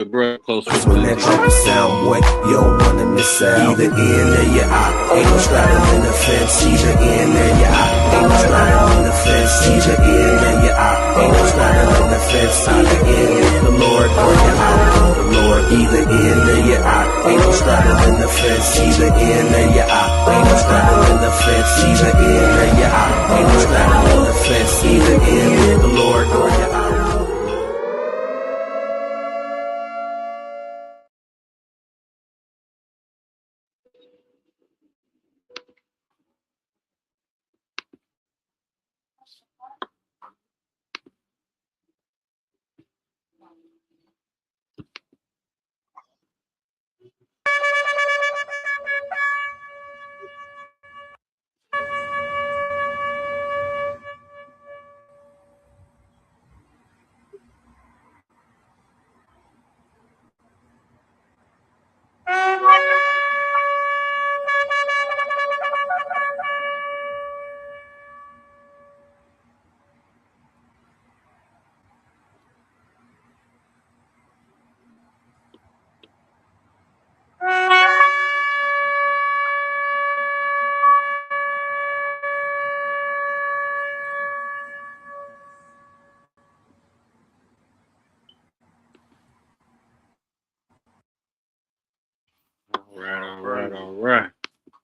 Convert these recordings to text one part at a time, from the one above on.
Bro, close When that trumpet sound, boy, you don't wanna miss out. Either in or you out. Ain't no straddling the fence. Either in or you out. Ain't no straddling the fence. Either in or you out. Ain't no straddling the fence. Either in with the Lord or you out with the Lord. Either in or you out. Ain't no straddling the fence. Either in or you out. Ain't no straddling the fence. Either in or you out. Ain't no straddling the fence. Either in with the Lord or you out.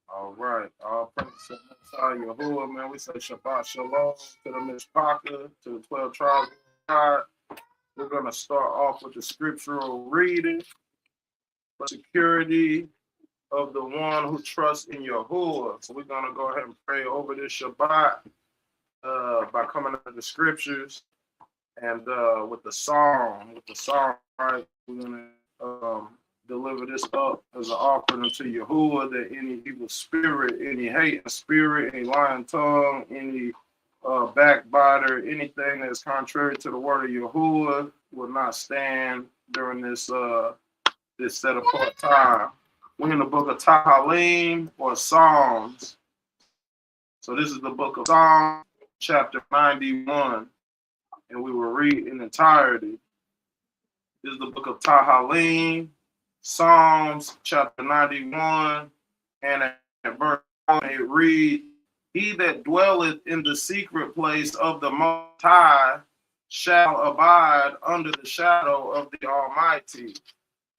All right. All praise to Yahuwah, man. We say Shabbat Shalom to the Mishpaka, to the 12 tribes of God. We're going to start off with the scriptural reading for security of the one who trusts in Yahuwah. So we're going to go ahead and pray over this Shabbat by coming up with the scriptures and with the psalm. Right? We're going to deliver this up as an offering unto Yahuwah, that any evil spirit, any hating spirit, any lying tongue, any backbiter, anything that's contrary to the word of Yahuwah will not stand during this this set apart time. We're in the book of Tahalim, or Psalms. So this is the book of Psalms, chapter 91, and we will read in entirety. This is the book of Tahalim, Psalms chapter 91, and at verse 1 it reads, "He that dwelleth in the secret place of the Most High shall abide under the shadow of the Almighty.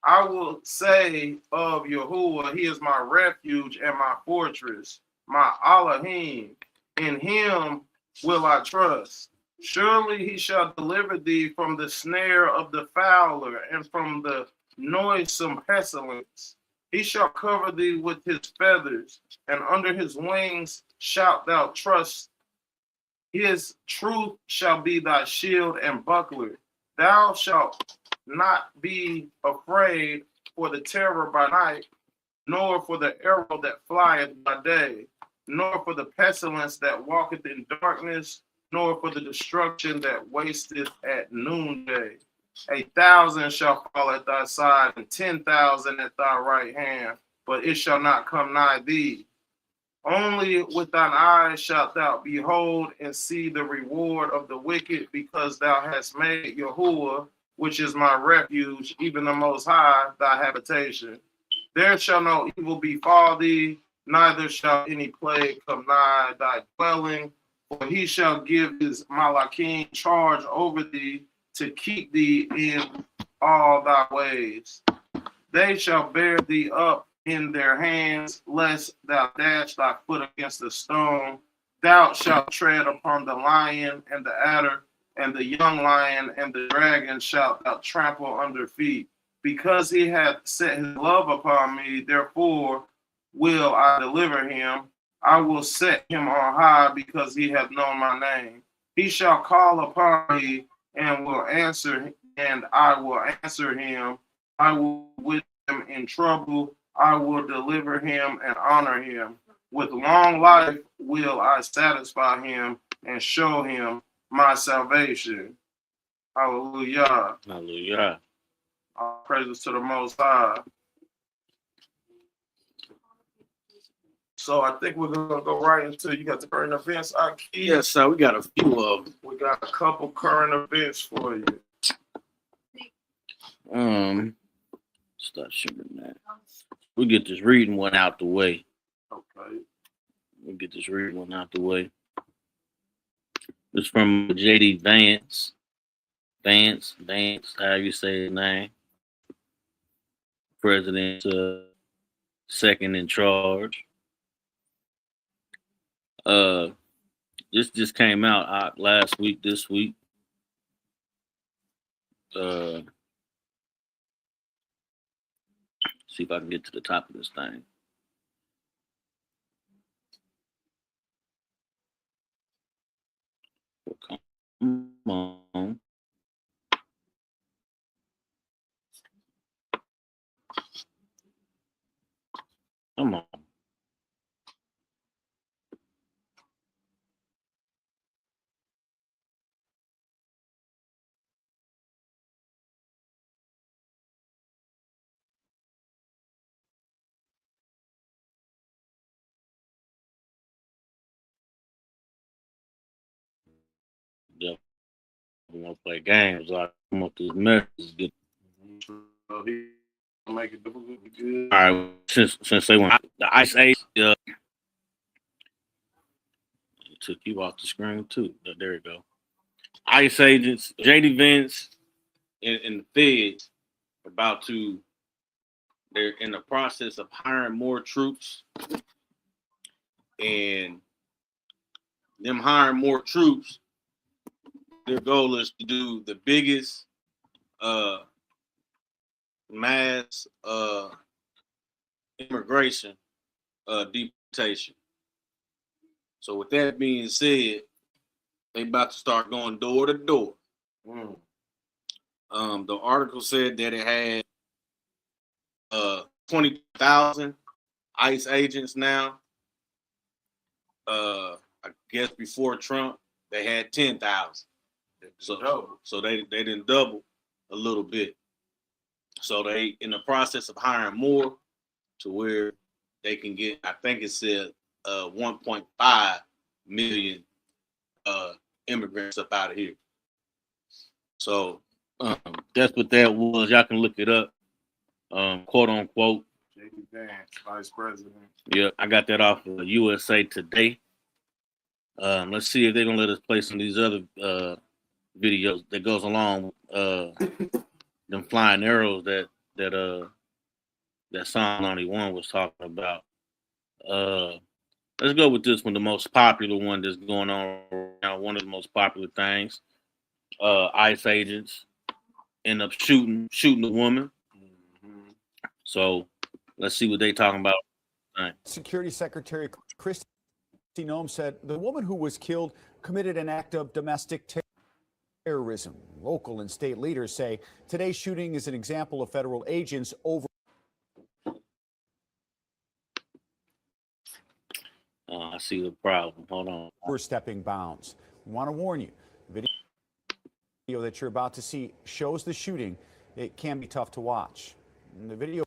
I will say of Yahuwah, he is my refuge and my fortress, my Elohim. In him will I trust. Surely he shall deliver thee from the snare of the fowler and from the noisome pestilence. He shall cover thee with his feathers, and under his wings shalt thou trust. His truth shall be thy shield and buckler. Thou shalt not be afraid for the terror by night, nor for the arrow that flieth by day, nor for the pestilence that walketh in darkness, nor for the destruction that wasteth at noonday. 1,000 shall fall at thy side, and 10,000 at thy right hand, but it shall not come nigh thee. Only with thine eyes shalt thou behold and see the reward of the wicked, because thou hast made Yahuwah, which is my refuge, even the Most High, thy habitation. There shall no evil befall thee, neither shall any plague come nigh thy dwelling. For he shall give his Malachim charge over thee, to keep thee in all thy ways. They shall bear thee up in their hands, lest thou dash thy foot against a stone. Thou shalt tread upon the lion and the adder, and the young lion and the dragon shalt thou trample under feet. Because he hath set his love upon me, therefore will I deliver him. I will set him on high, because he hath known my name. He shall call upon me, and will answer, and I will answer him. I will with him in trouble. I will deliver him and honor him. With long life will I satisfy him and show him my salvation. Hallelujah. Hallelujah. All praises to the Most High. So I think we're gonna go right into, you got the current events, Aki? Yes, sir. We got a few of them. We got a couple current events for you. Stop shooting that. We get this reading one out the way. Okay. We'll get this reading one out the way. It's from J.D. Vance. Vance, however you say his name. President, second in charge. This just came out last week, this week. See if I can get to the top of this thing. Come on. Come on. Yeah, we want to play games. I come up with this message. Good. So he make it difficult to good. All right, since they went the Ice Age, took you off the screen too. There you go. ICE agents, J.D. Vance, and the feds they're in the process of hiring more troops, and them hiring more troops, their goal is to do the biggest mass immigration deportation. So with that being said, they about to start going door to door. The article said that it had 20,000 ICE agents now. I guess before Trump, they had 10,000. So they didn't double a little bit. So they in the process of hiring more to where they can get, I think it said 1.5 million immigrants up out of here. So that's what that was. Y'all can look it up. Quote unquote. J.D. Vance, Vice President. Yeah, I got that off of USA Today. Let's see if they're gonna let us play some of these other videos that goes along them flying arrows that Psalm 91 was talking about. Let's go with this one, the most popular one that's going on right now. One of the most popular things. ICE agents end up shooting a woman. Mm-hmm. So let's see what they talking about. Security Secretary Kristi Noem said the woman who was killed committed an act of domestic terrorism. Local and state leaders say today's shooting is an example of federal agents I see the problem. Hold on. overstepping bounds. We want to warn you, the video that you're about to see shows the shooting. It can be tough to watch. And the video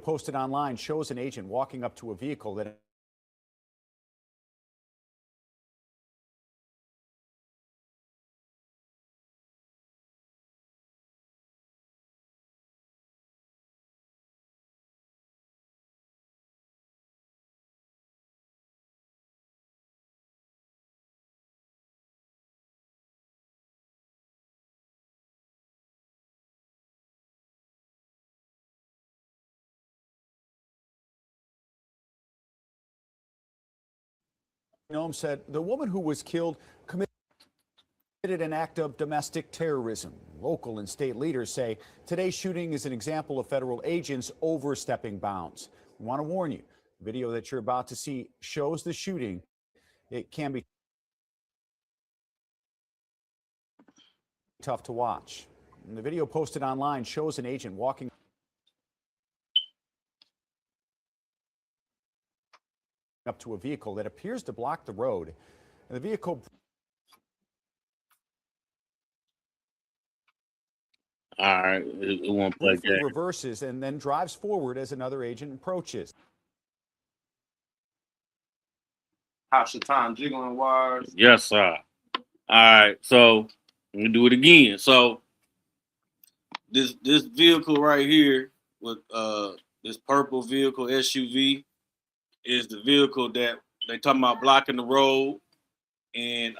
posted online shows an agent walking up to a vehicle that Noem said the woman who was killed committed an act of domestic terrorism. Local and state leaders say today's shooting is an example of federal agents overstepping bounds. We want to warn you, the video that you're about to see shows the shooting. It can be tough to watch. And the video posted online shows an agent walking up to a vehicle that appears to block the road. And the vehicle all right, it won't play game. Reverses and then drives forward as another agent approaches. How's your time jiggling wires? Yes, sir. All right, so Let me do it again. So this vehicle right here with this purple vehicle SUV is the vehicle that they talking about blocking the road. And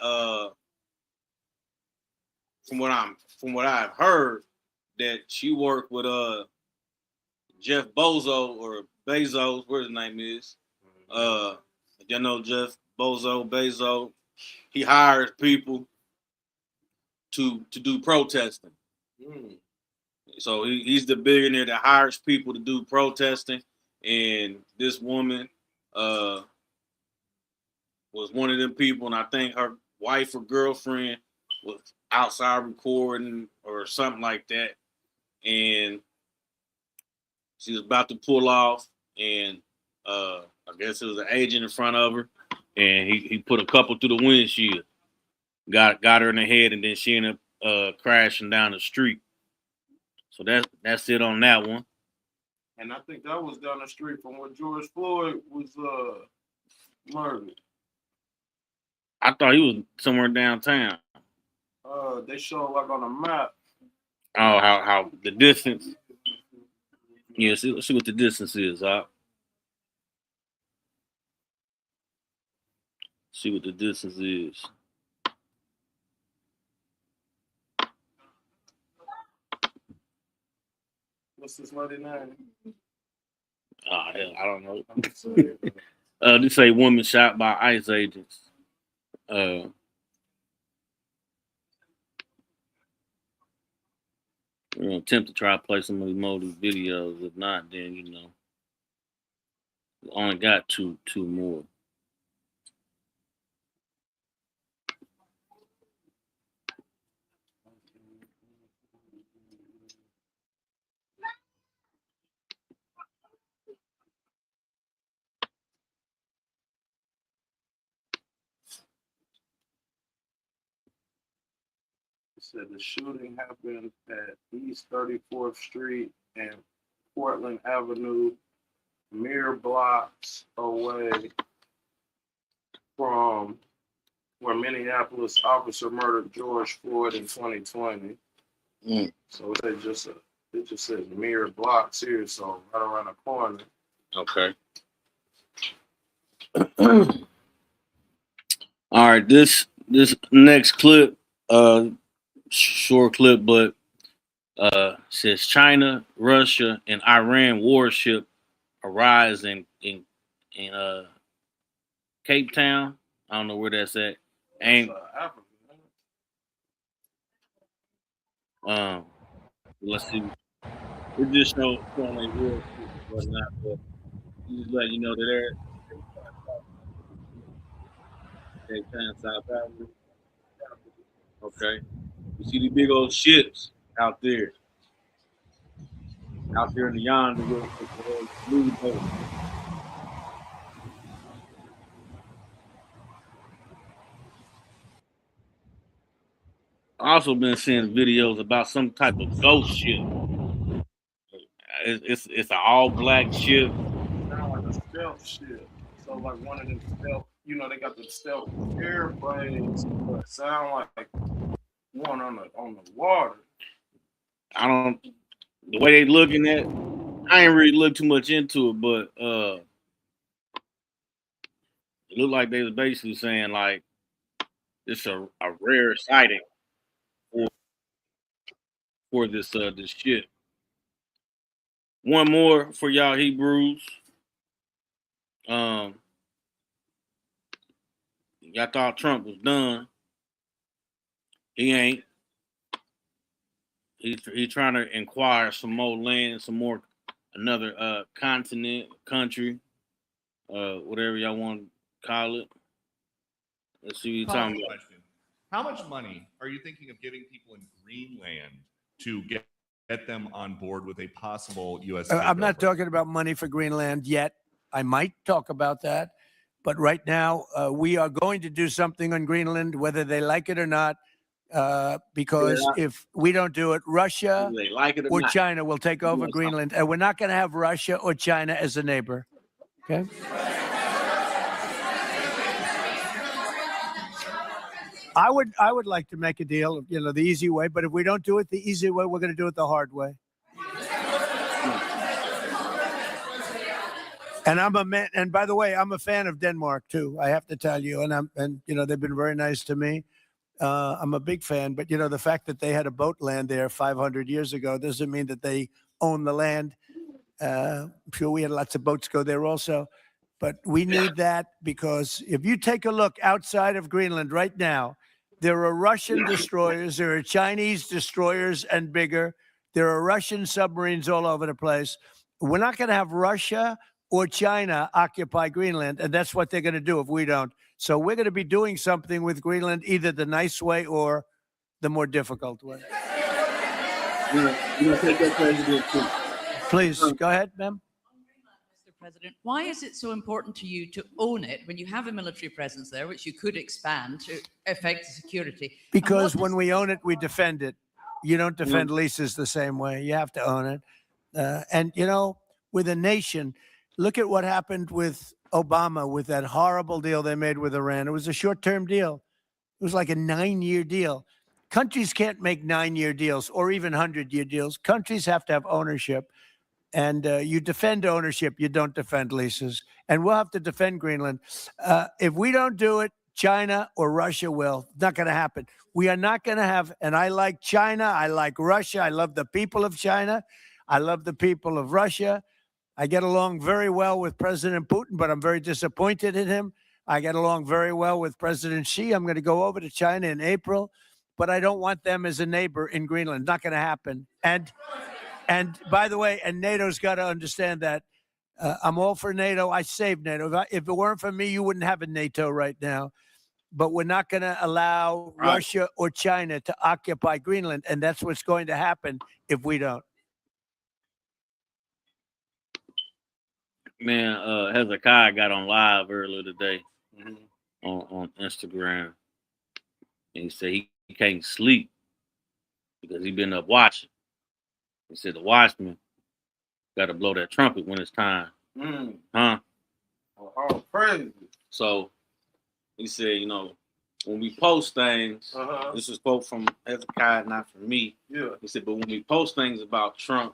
from what I've heard, that she worked with Jeff Bezos or Bezos, where his name is. You know Jeff Bezos. He hires people to do protesting. So he's the billionaire that hires people to do protesting. And this woman was one of them people, and I think her wife or girlfriend was outside recording or something like that. And she was about to pull off, and I guess it was an agent in front of her, and he put a couple through the windshield, got her in the head, and then she ended up crashing down the street. So that's it on that one. And I think that was down the street from where George Floyd was murdered. I thought he was somewhere downtown. They show like on a map. Oh, how the distance? Yeah, see what the distance is. See what the distance is. What's this lady name? Oh, hell, I don't know. This say woman shot by ICE agents. We're gonna attempt to try to play some of these more of these videos. If not, then we only got two more. Said the shooting happened at East 34th Street and Portland Avenue, mere blocks away from where Minneapolis officer murdered George Floyd in 2020. So it just says mere blocks here, so right around the corner. Okay. All right, this next clip, short clip, but says China, Russia, and Iran warship arrives in Cape Town. I don't know where that's at. And let's see. It just showing like warship and whatnot, but just let you know that they're Cape Town, South Africa. Okay. You see the big old ships out there in the yonder with the blue boat. I also been seeing videos about some type of ghost ship. It's an all black ship. Sound like a stealth ship. So like one of them stealth, they got the stealth airplanes, but sound like one on the water. The way they looking at, I ain't really looked too much into it, but it looked like they was basically saying like it's a rare sighting for this ship. One more for y'all Hebrews. Y'all thought Trump was done. He ain't. He's trying to acquire some more land, another continent, country, whatever y'all want to call it. Let's see what you're talking about. How much money are you thinking of giving people in Greenland to get them on board with a possible U.S. I'm not talking about money for Greenland yet. I might talk about that. But right now, we are going to do something on Greenland, whether they like it or not. Because if we don't do it, Russia or China will take over Greenland, and we're not going to have Russia or China as a neighbor. Okay. I would like to make a deal, you know, the easy way. But if we don't do it the easy way, we're going to do it the hard way. And I'm a man. And by the way, I'm a fan of Denmark too. I have to tell you. And you know, they've been very nice to me. I'm a big fan. But you know, the fact that they had a boat land there 500 years ago doesn't mean that they own the land. I'm sure we had lots of boats go there also. But we need that, because if you take a look outside of Greenland right now, there are Russian destroyers, there are Chinese destroyers and bigger. There are Russian submarines all over the place. We're not going to have Russia or China occupy Greenland, and that's what they're going to do if we don't. So we're going to be doing something with Greenland, either the nice way or the more difficult way. You know, take that president too. Please, go ahead, ma'am. Mr. President, why is it so important to you to own it when you have a military presence there, which you could expand to affect the security? Because when we own it, we defend it. You don't defend leases the same way. You have to own it. And, you know, with a nation, look at what happened with Obama, with that horrible deal they made with Iran. It was a short-term deal. It was like a 9-year deal. Countries can't make 9-year deals or even 100-year deals. Countries have to have ownership. And you defend ownership, you don't defend leases. And we'll have to defend Greenland. If we don't do it, China or Russia will. It's not going to happen. We are not going to have, and I like China, I like Russia, I love the people of China, I love the people of Russia. I get along very well with President Putin, but I'm very disappointed in him. I get along very well with President Xi. I'm going to go over to China in April, but I don't want them as a neighbor in Greenland. Not going to happen. And by the way, and NATO's got to understand that. I'm all for NATO. I saved NATO. If it weren't for me, you wouldn't have a NATO right now. But we're not going to allow Russia or China to occupy Greenland. And that's what's going to happen if we don't. Man, Hezekiah got on live earlier today on Instagram. And he said he can't sleep because he been up watching. He said the watchman got to blow that trumpet when it's time. Huh? Oh, crazy. So he said, you know, when we post things, this is quote from Hezekiah, not from me. Yeah. He said, but when we post things about Trump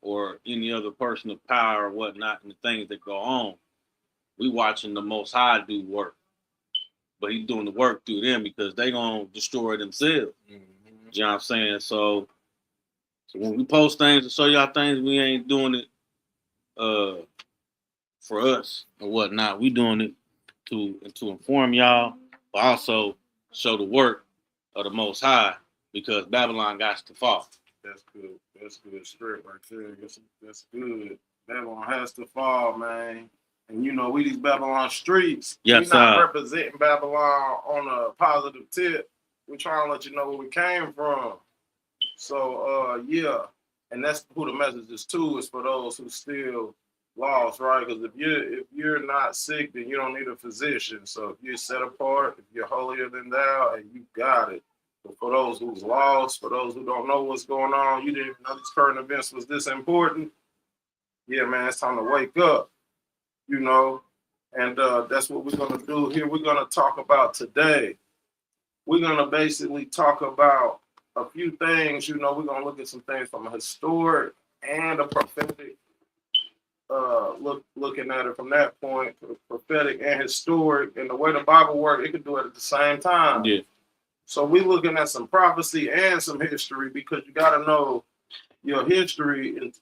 or any other person of power or whatnot and the things that go on, we watching the Most High do work. But he's doing the work through them because they going to destroy themselves. You know what I'm saying? So when we post things to show y'all things, we ain't doing it for us or whatnot. We doing it to inform y'all, but also show the work of the Most High, because Babylon got to fall. That's good. That's good script right there. That's good. Babylon has to fall, man. And you know, we these Babylon streets. Yes, we're not sir. representing Babylon on a positive tip. We're trying to let you know where we came from. So yeah. And that's who the message is to, is for those who still lost, right? Because if you're not sick, then you don't need a physician. So if you're set apart, if you're holier than thou, and you got it. But for those who's lost, for those who don't know what's going on, you didn't even know these current events was this important. Yeah, man, it's time to wake up, you know. And that's what we're going to do here. We're going to talk about today. We're going to basically talk about a few things. You know, we're going to look at some things from a historic and a prophetic, looking at it from that point, prophetic and historic. And the way the Bible works, it can do it at the same time. Yeah. So we're looking at some prophecy and some history, because you got to know your history.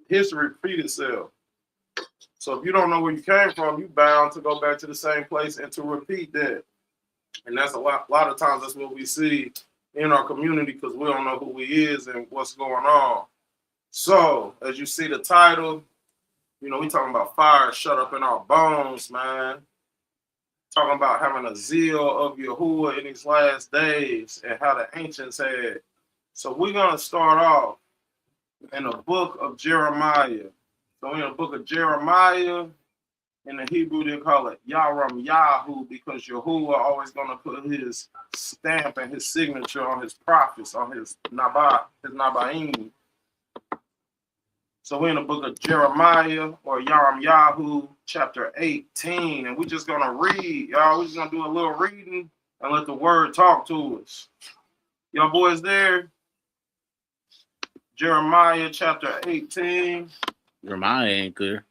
History repeats itself. So if you don't know where you came from, you're bound to go back to the same place and to repeat that. And that's a lot of times that's what we see in our community, because we don't know who he is and what's going on. So as you see the title, you know, we talking about fire shut up in our bones, man. Talking about having a zeal of Yahuwah in these last days and how the ancients had. So we're going to start off in the book of Jeremiah. So in the book of Jeremiah, in the Hebrew, they call it Yaram Yahu, because Yahuwah always going to put his stamp and his signature on his prophets, on his Nabaim. So we're in the book of Jeremiah, or Yaram Yahu, chapter 18, and we're just going to read, y'all. We're just going to do a little reading, and let the word talk to us. Y'all boys there? Jeremiah chapter 18. Jeremiah ain't clear.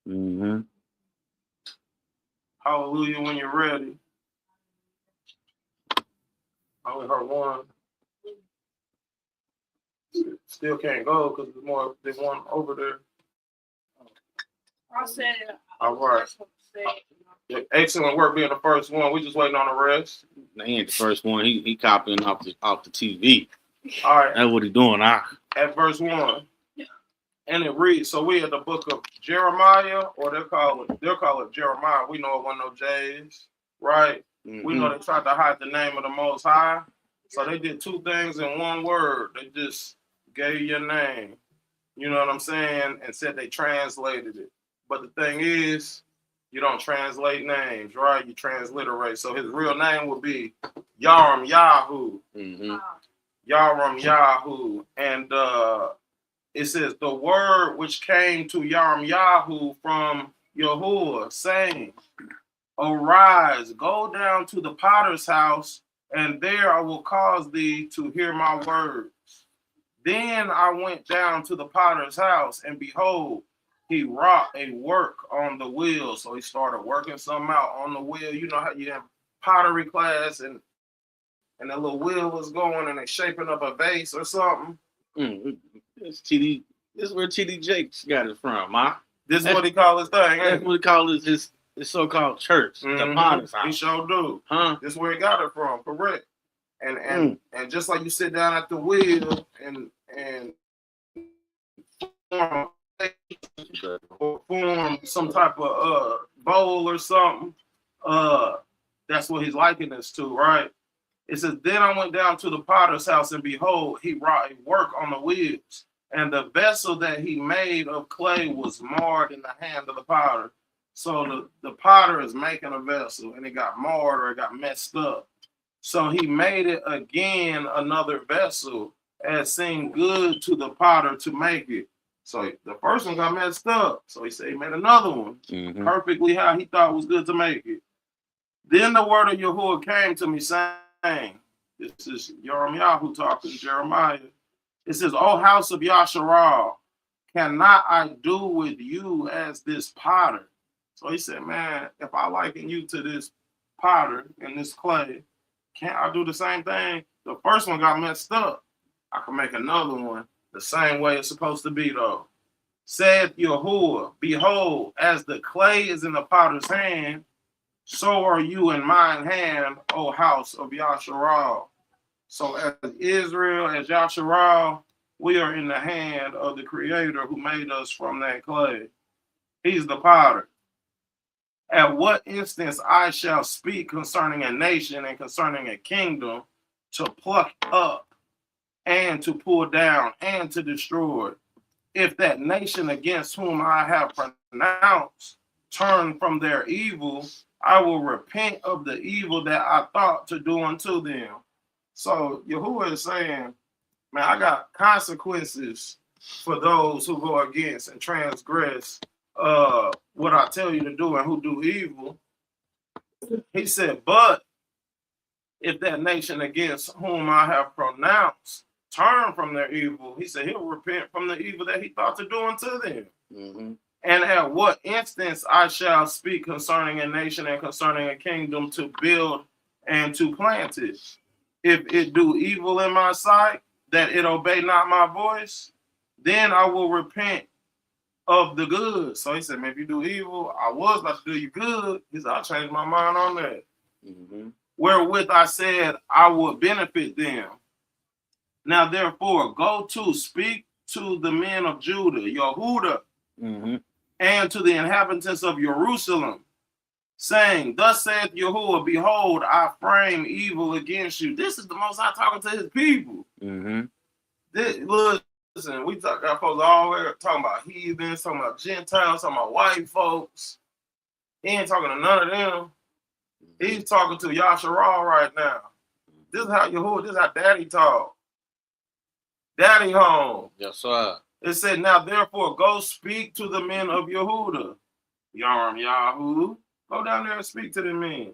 Mm-hmm. Hallelujah when you're ready. I only heard one. Still can't go because there's more than one over there. I said it. All right. Excellent work being the first one. We just waiting on the rest. He ain't the first one. He copying off the TV. All right. That's what he doing. At verse 1. And it reads, so we at the book of Jeremiah, or they'll call it Jeremiah. We know it wasn't no J's, right? Mm-hmm. We know they tried to hide the name of the Most High. So they did two things in one word. They just gave your name. You know what I'm saying? And said they translated it. But the thing is, you don't translate names, right? You transliterate. So his real name would be Yaram Yahu. Mm-hmm. Yaram Yahu. And it says, the word which came to Yaram Yahu from Yahuwah, saying, arise, go down to the potter's house, and there I will cause thee to hear my words. Then I went down to the potter's house, and behold, he wrought a work on the wheel. So he started working something out on the wheel. You know how you have pottery class and that little wheel was going and they shaping up a vase or something. This is where TD Jakes got it from, huh? This is what he called his thing. That's what he called his so-called church, the Potter's He house. sure do. Huh? This is where he got it from, correct. And just like you sit down at the wheel and form some type of bowl or something, that's what he's likening this to, right? It says, then I went down to the potter's house, and behold, he wrought a work on the wheels, and the vessel that he made of clay was marred in the hand of the potter. So the potter is making a vessel, and it got marred or it got messed up. So he made it again another vessel, as seemed good to the potter to make it. So the first one got messed up. So he said he made another one perfectly how he thought was good to make it. Then the word of Yahuwah came to me saying, this is Yahu talking to Jeremiah. It says, O house of Yasharal, cannot I do with you as this potter? So he said, man, if I liken you to this potter and this clay, can't I do the same thing? The first one got messed up. I can make another one the same way it's supposed to be, though. Saith Yahuwah, behold, as the clay is in the potter's hand, so are you in mine hand, O house of Yasharal. So as Israel, as Yasharal, we are in the hand of the Creator who made us from that clay. He's the potter. At what instance I shall speak concerning a nation and concerning a kingdom, to pluck up and to pull down and to destroy. If that nation against whom I have pronounced turn from their evil, I will repent of the evil that I thought to do unto them. So Yahuwah is saying, man, I got consequences for those who go against and transgress what I tell you to do and who do evil. He said, but if that nation against whom I have pronounced turn from their evil, he said he'll repent from the evil that he thought to do unto them. And at what instance I shall speak concerning a nation and concerning a kingdom to build and to plant it. If it do evil in my sight, that it obey not my voice, then I will repent of the good. So he said, man, if you do evil, I was about to do you good. He said, I'll change my mind on that. Wherewith I said, I will benefit them. Now, therefore, go to speak to the men of Judah, Yehuda, and to the inhabitants of Jerusalem, saying, thus saith Yahuwah, behold, I frame evil against you. This is the Most High talking to his people. Listen, we got folks all the way talking about heathens, talking about Gentiles, talking about white folks. He ain't talking to none of them. He's talking to Yasharal right now. This is how Yahuwah, this is how Daddy talk. Daddy home. Yes, sir. It said, now therefore go speak to the men of Yehuda. Yaram Yahu. Go down there and speak to the men.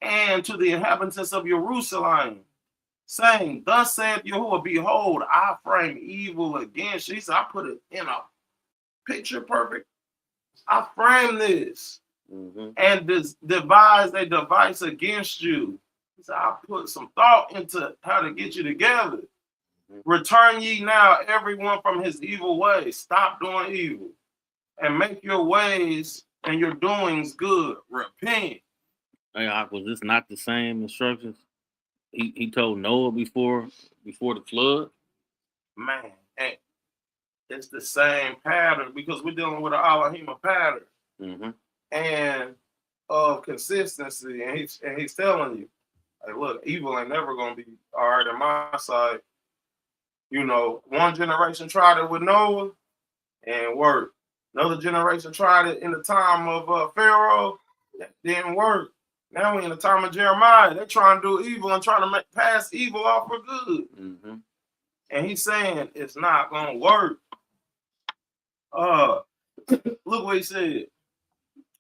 and to the inhabitants of Jerusalem, saying, thus saith Yahuwah, behold, I frame evil against you. He said, I put it in a picture perfect. I frame this and devise a device against you. He said, I put some thought into how to get you together. Return ye now, everyone from his evil ways. Stop doing evil and make your ways and your doings good. Repent. Hey, was this not the same instructions he told Noah before the flood? Man, and it's the same pattern because we're dealing with an Elohim pattern and of consistency. And he's telling you, hey, look, evil ain't never gonna be all right on my side. You know, one generation tried it with Noah and worked. Another generation tried it in the time of Pharaoh. That didn't work. Now we in the time of Jeremiah. They're trying to do evil and trying to pass evil off for good. And he's saying it's not going to work. Look what he said.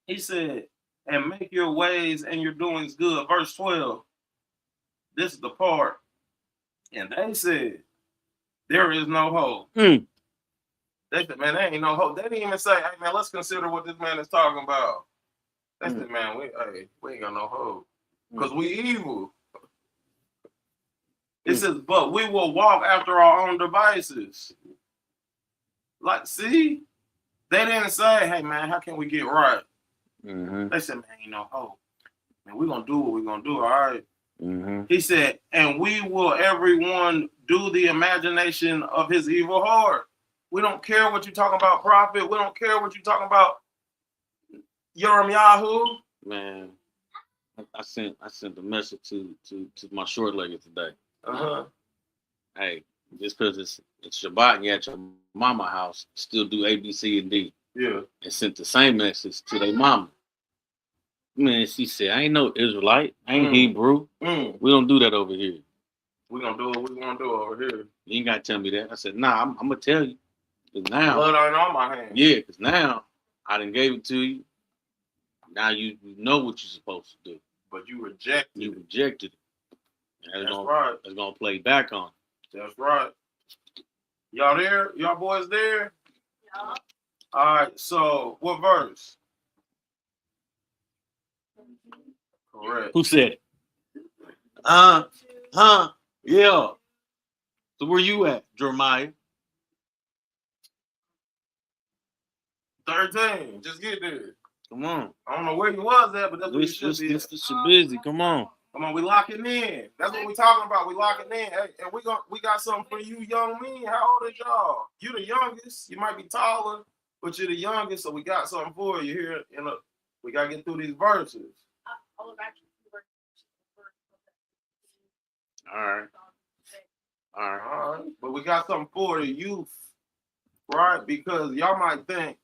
He said, and make your ways and your doings good. Verse 12. This is the part. And they said, there is no hope. They said, man, there ain't no hope. They didn't even say, hey, man, let's consider what this man is talking about. They said, man, we ain't got no hope because we evil. It says, but we will walk after our own devices. Like, see, they didn't say, hey, man, how can we get right? They said, man, ain't no hope. Man, we're going to do what we're going to do, all right? He said, and we will everyone do the imagination of his evil heart. We don't care what you're talking about, prophet. We don't care what you're talking about, Yahoo. Man, I sent a message to my short legged today. Hey, just because it's Shabbat and you're at your mama house, still do A, B, C, and D. Yeah. And sent the same message to their mama. Man, she said, I ain't no Israelite. I ain't Hebrew. We don't do that over here. We're going to do what we want to do over here. You ain't got to tell me that. I said, nah, I'm going to tell you. Because now. Blood ain't on my hands. Yeah, because now I done gave it to you. Now you know what you're supposed to do. But you rejected it. You rejected it. And That's right. It's going to play back on. That's right. Y'all there? Y'all boys there? Yeah. All right, so what verse? Correct. Who said it? Yeah. So where you at, Jeremiah? 13. Just get there. Come on. I don't know where you was at, but that's where you should be. This is busy. Come on. Come on, we locking in. That's what we talking about. We locking in. Hey, and we got something for you young men. How old is y'all? You the youngest. You might be taller, but you're the youngest, so we got something for you here. We got to get through these verses. I'll back to All right. All right. But we got something for the youth, right? Because y'all might think,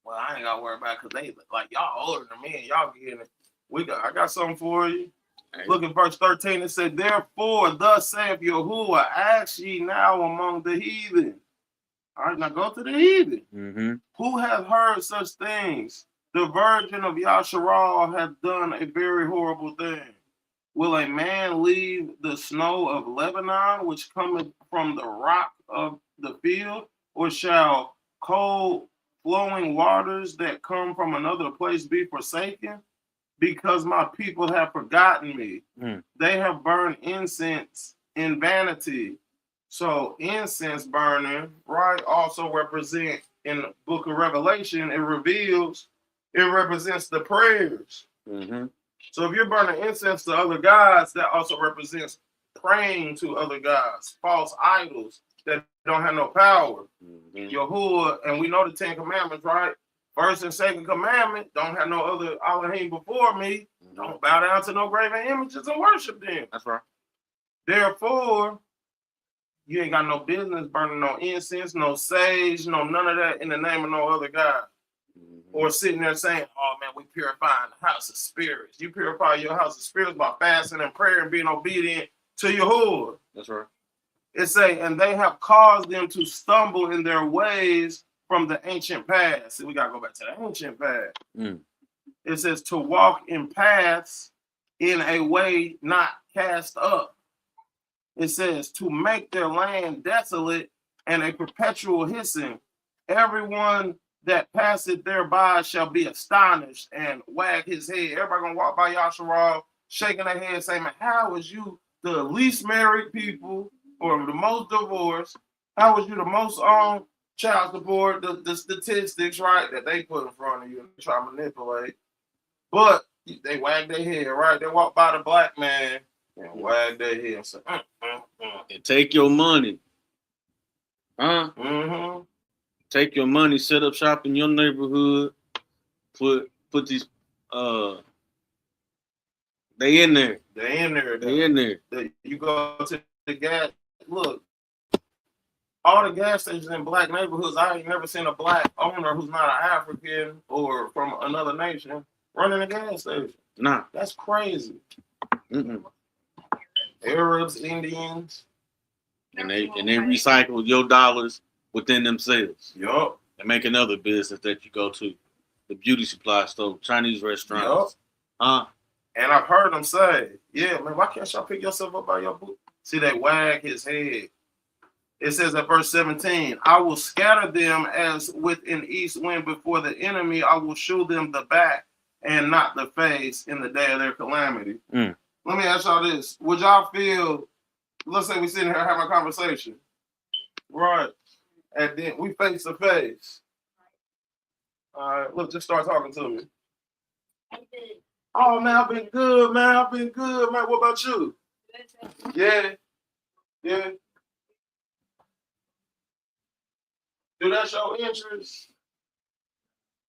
well, I ain't got to worry about it because they like y'all older than me and y'all getting it. I got something for you. Hey. Look at verse 13. It said, therefore, thus saith Yahuwah, ask ye now among the heathen. All right, now go to the heathen. Who hath heard such things? The virgin of Yasharal hath done a very horrible thing. Will a man leave the snow of Lebanon, which cometh from the rock of the field, or shall cold flowing waters that come from another place be forsaken? Because my people have forgotten me. They have burned incense in vanity. So incense burning, right, also represent in the book of Revelation, it represents the prayers. So if you're burning incense to other gods, that also represents praying to other gods, false idols that don't have no power. Yahuwah, and we know the 10 Commandments, right? First and second commandment, don't have no other Elohim before me. Don't bow down to no graven images and worship them. That's right. Therefore, you ain't got no business burning no incense, no sage, no none of that in the name of no other God. Or sitting there saying, oh man, we purifying the house of spirits. You purify your house of spirits by fasting and prayer and being obedient to Yahuwah. That's right. It say, and they have caused them to stumble in their ways from the ancient past. See, we got to go back to the ancient past. It says to walk in paths in a way not cast up. It says to make their land desolate and a perpetual hissing. Everyone that passeth thereby shall be astonished and wag his head. Everybody gonna walk by Yasharal, shaking their head, saying, how is you the least married people or the most divorced? How is you the most on child support? The statistics, right, that they put in front of you and try to manipulate. But they wag their head, right? They walk by the black man and wag their head and say, And take your money. Huh? mm-hmm. Take your money, set up shop in your neighborhood, put these they in there. They in there. They in there. You go to the gas. Look, all the gas stations in black neighborhoods, I ain't never seen a black owner who's not an African or from another nation running a gas station. Nah. That's crazy. Mm-mm. Arabs, Indians. And they recycle your dollars within themselves. Yup. And make another business that you go to. The beauty supply store, Chinese restaurants. Yup. And I've heard them say, yeah, man, why can't y'all pick yourself up by your boot? See, they wag his head. It says at verse 17, I will scatter them as with an east wind before the enemy. I will show them the back and not the face in the day of their calamity. Mm. Let me ask y'all this. Would y'all feel, let's say we sitting here having a conversation, right? And then we face to face. All right, look, just start talking to me. Oh, man, I've been good, man. I've been good, man. What about you? Yeah. Yeah. Do that show interest?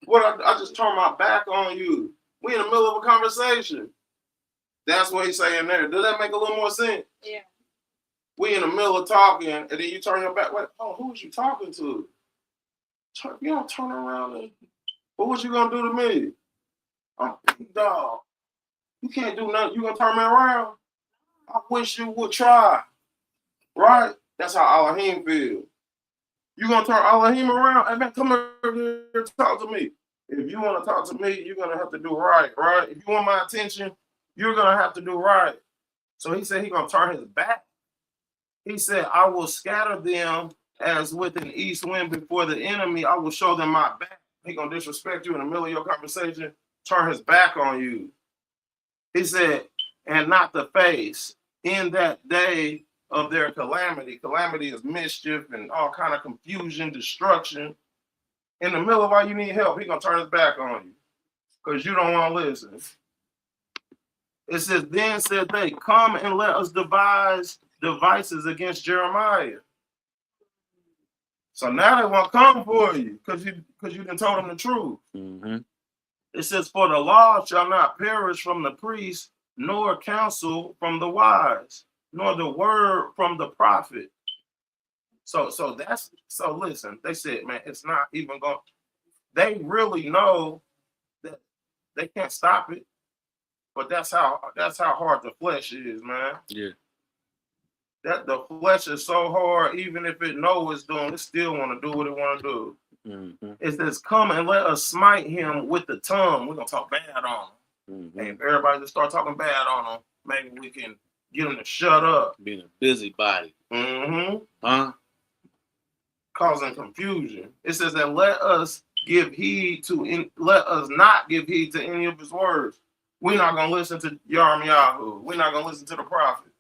What I just turned my back on you. We in the middle of a conversation. That's what he's saying there. Does that make a little more sense? Yeah. We in the middle of talking, and then you turn your back. Wait, who was you talking to? You don't turn around and what was you gonna do to me? I'm a big dog. You can't do nothing. You gonna turn me around? I wish you would try. Right? That's how Elohim feels. You gonna turn Elohim around? Hey man, come here and talk to me. If you want to talk to me, you're gonna have to do right, right? If you want my attention, you're gonna have to do right. So he said he's gonna turn his back. He said, I will scatter them as with an east wind before the enemy. I will show them my back. He gonna disrespect you in the middle of your conversation, turn his back on you. He said, and not the face in that day of their calamity. Calamity is mischief and all kind of confusion, destruction. In the middle of all you need help, he gonna turn his back on you because you don't want to listen. It says, then said they, come and let us devise devices against Jeremiah. So now they want to come for you because you done told them the truth. Mm-hmm. It says, for the law shall not perish from the priest, nor counsel from the wise, nor the word from the prophet. So listen, they said, man, it's not even going. They really know that they can't stop it, but that's how hard the flesh is, man. Yeah. That the flesh is so hard, even if it know it's doing, it still want to do what it want to do. Mm-hmm. It says, come and let us smite him with the tongue. We're gonna talk bad on him. Mm-hmm. And if everybody just start talking bad on him, maybe we can get him to shut up. Being a busybody. Mm-hmm. Huh? Causing confusion. It says that let us not give heed to any of his words. We're not gonna listen to Yirmiyahu. We're not gonna listen to the prophet.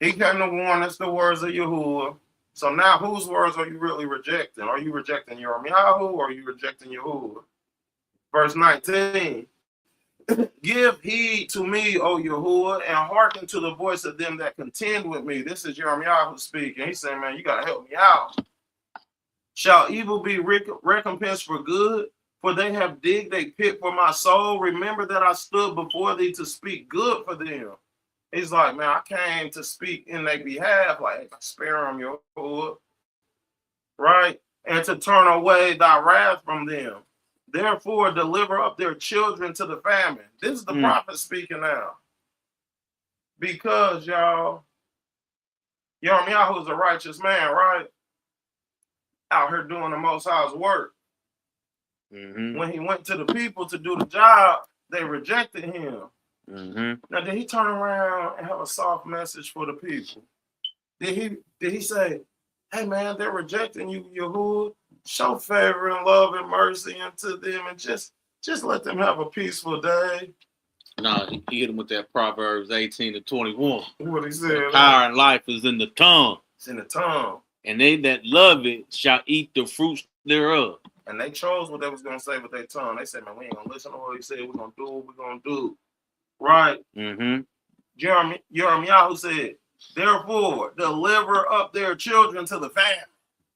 He came to warn us the words of Yahuwah. So now whose words are you really rejecting? Are you rejecting Yirmiyahu or are you rejecting Yahuwah? Verse 19. Give heed to me, O Yahuwah, and hearken to the voice of them that contend with me. This is Yirmiyahu speaking. He's saying, man, you got to help me out. Shall evil be recompensed for good? For they have digged a pit for my soul. Remember that I stood before thee to speak good for them. He's like, man, I came to speak in their behalf, like, spare them, Yahuwah. Right? And to turn away thy wrath from them. Therefore, deliver up their children to the famine. This is the prophet speaking now. Because, y'all, Yirmiyahu is a righteous man, right? Out here doing the Most High's work. Mm-hmm. When he went to the people to do the job, they rejected him. Mm-hmm. Now, did he turn around and have a soft message for the people? Did he say, hey man, they're rejecting you, Yahuwah. Show favor and love and mercy unto them and just let them have a peaceful day? No, he hit him with that Proverbs 18-21. What he The said? power and life is in the tongue, It's in the tongue. and they that love it shall eat the fruits thereof. And they chose what they was gonna say with their tongue. They said, man, we ain't gonna listen to what he said. We're gonna do what we're gonna do. Right? Mm-hmm. Jeremiah said, therefore, deliver up their children to the family.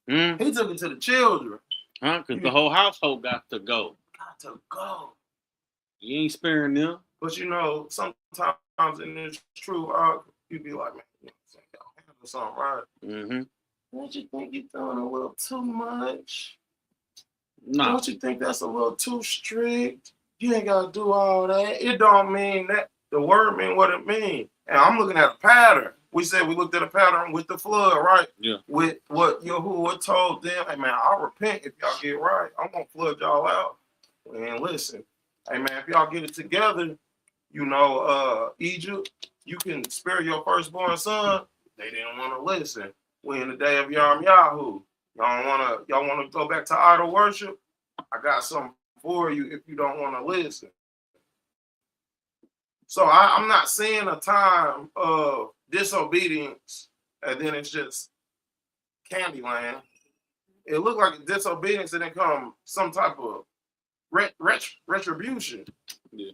Mm-hmm. He took it to the children. Huh? Because the whole household got to go. Got to go. You ain't sparing them. But sometimes and it's true, you be like, man, y'all handle something right. Mm-hmm. Don't you think you're doing a little too much? No. Don't you think that's a little too strict? You ain't gotta do all that. It don't mean that. The word mean what it mean. And I'm looking at a pattern. We said we looked at a pattern with the flood, right? Yeah. With what Yahuwah told them. Hey man, I'll repent if y'all get right. I'm gonna flood y'all out. And listen, hey man, if y'all get it together, Egypt, you can spare your firstborn son. They didn't want to listen. We in the day of Yom Yahu. Y'all wanna go back to idol worship? I got something for you if you don't want to listen. So I'm not seeing a time of disobedience and then it's just Candyland. It looked like disobedience and then come some type of retribution. Yeah.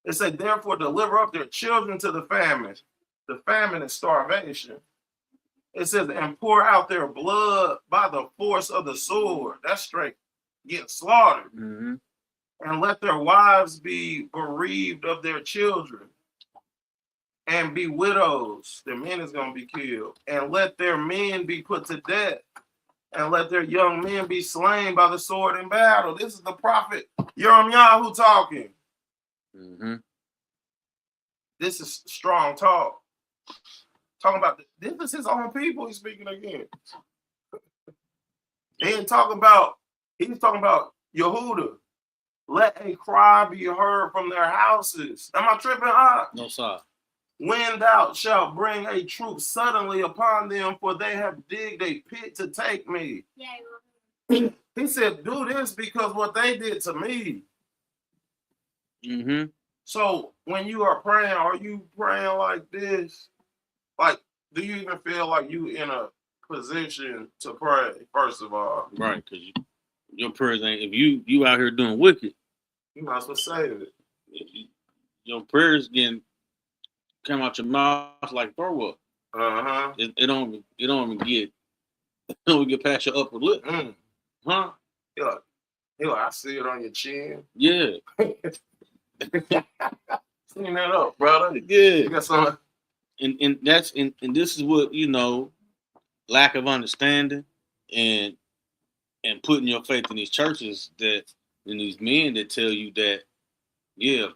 It said, therefore, deliver up their children to the famine. The famine is starvation. It says, and pour out their blood by the force of the sword. That's straight getting slaughtered. Mm-hmm. And let their wives be bereaved of their children and be widows. Their men is going to be killed. And let their men be put to death. And let their young men be slain by the sword in battle. This is the prophet Jeremiah talking. Mm-hmm. This is strong talk. Talking about this is his own people he's speaking against. He's talking about Yehuda. Let a cry be heard from their houses. Am I tripping out? No, sir. When thou shalt bring a troop suddenly upon them, for they have digged a pit to take me. Yeah. He said, do this because what they did to me. Mm-hmm. So when you are you praying like this? Like, do you even feel like you in a position to pray, first of all? Right, because your prayers ain't, if you out here doing wicked, You might as well save it. your prayers getting come out your mouth like throw up. Uh-huh. It don't even get past your upper lip. Huh? You're like, I see it on your chin. Yeah. Clean that up, brother. Yeah. You got something? And that's and this is what lack of understanding and putting your faith in these churches and these men that tell you that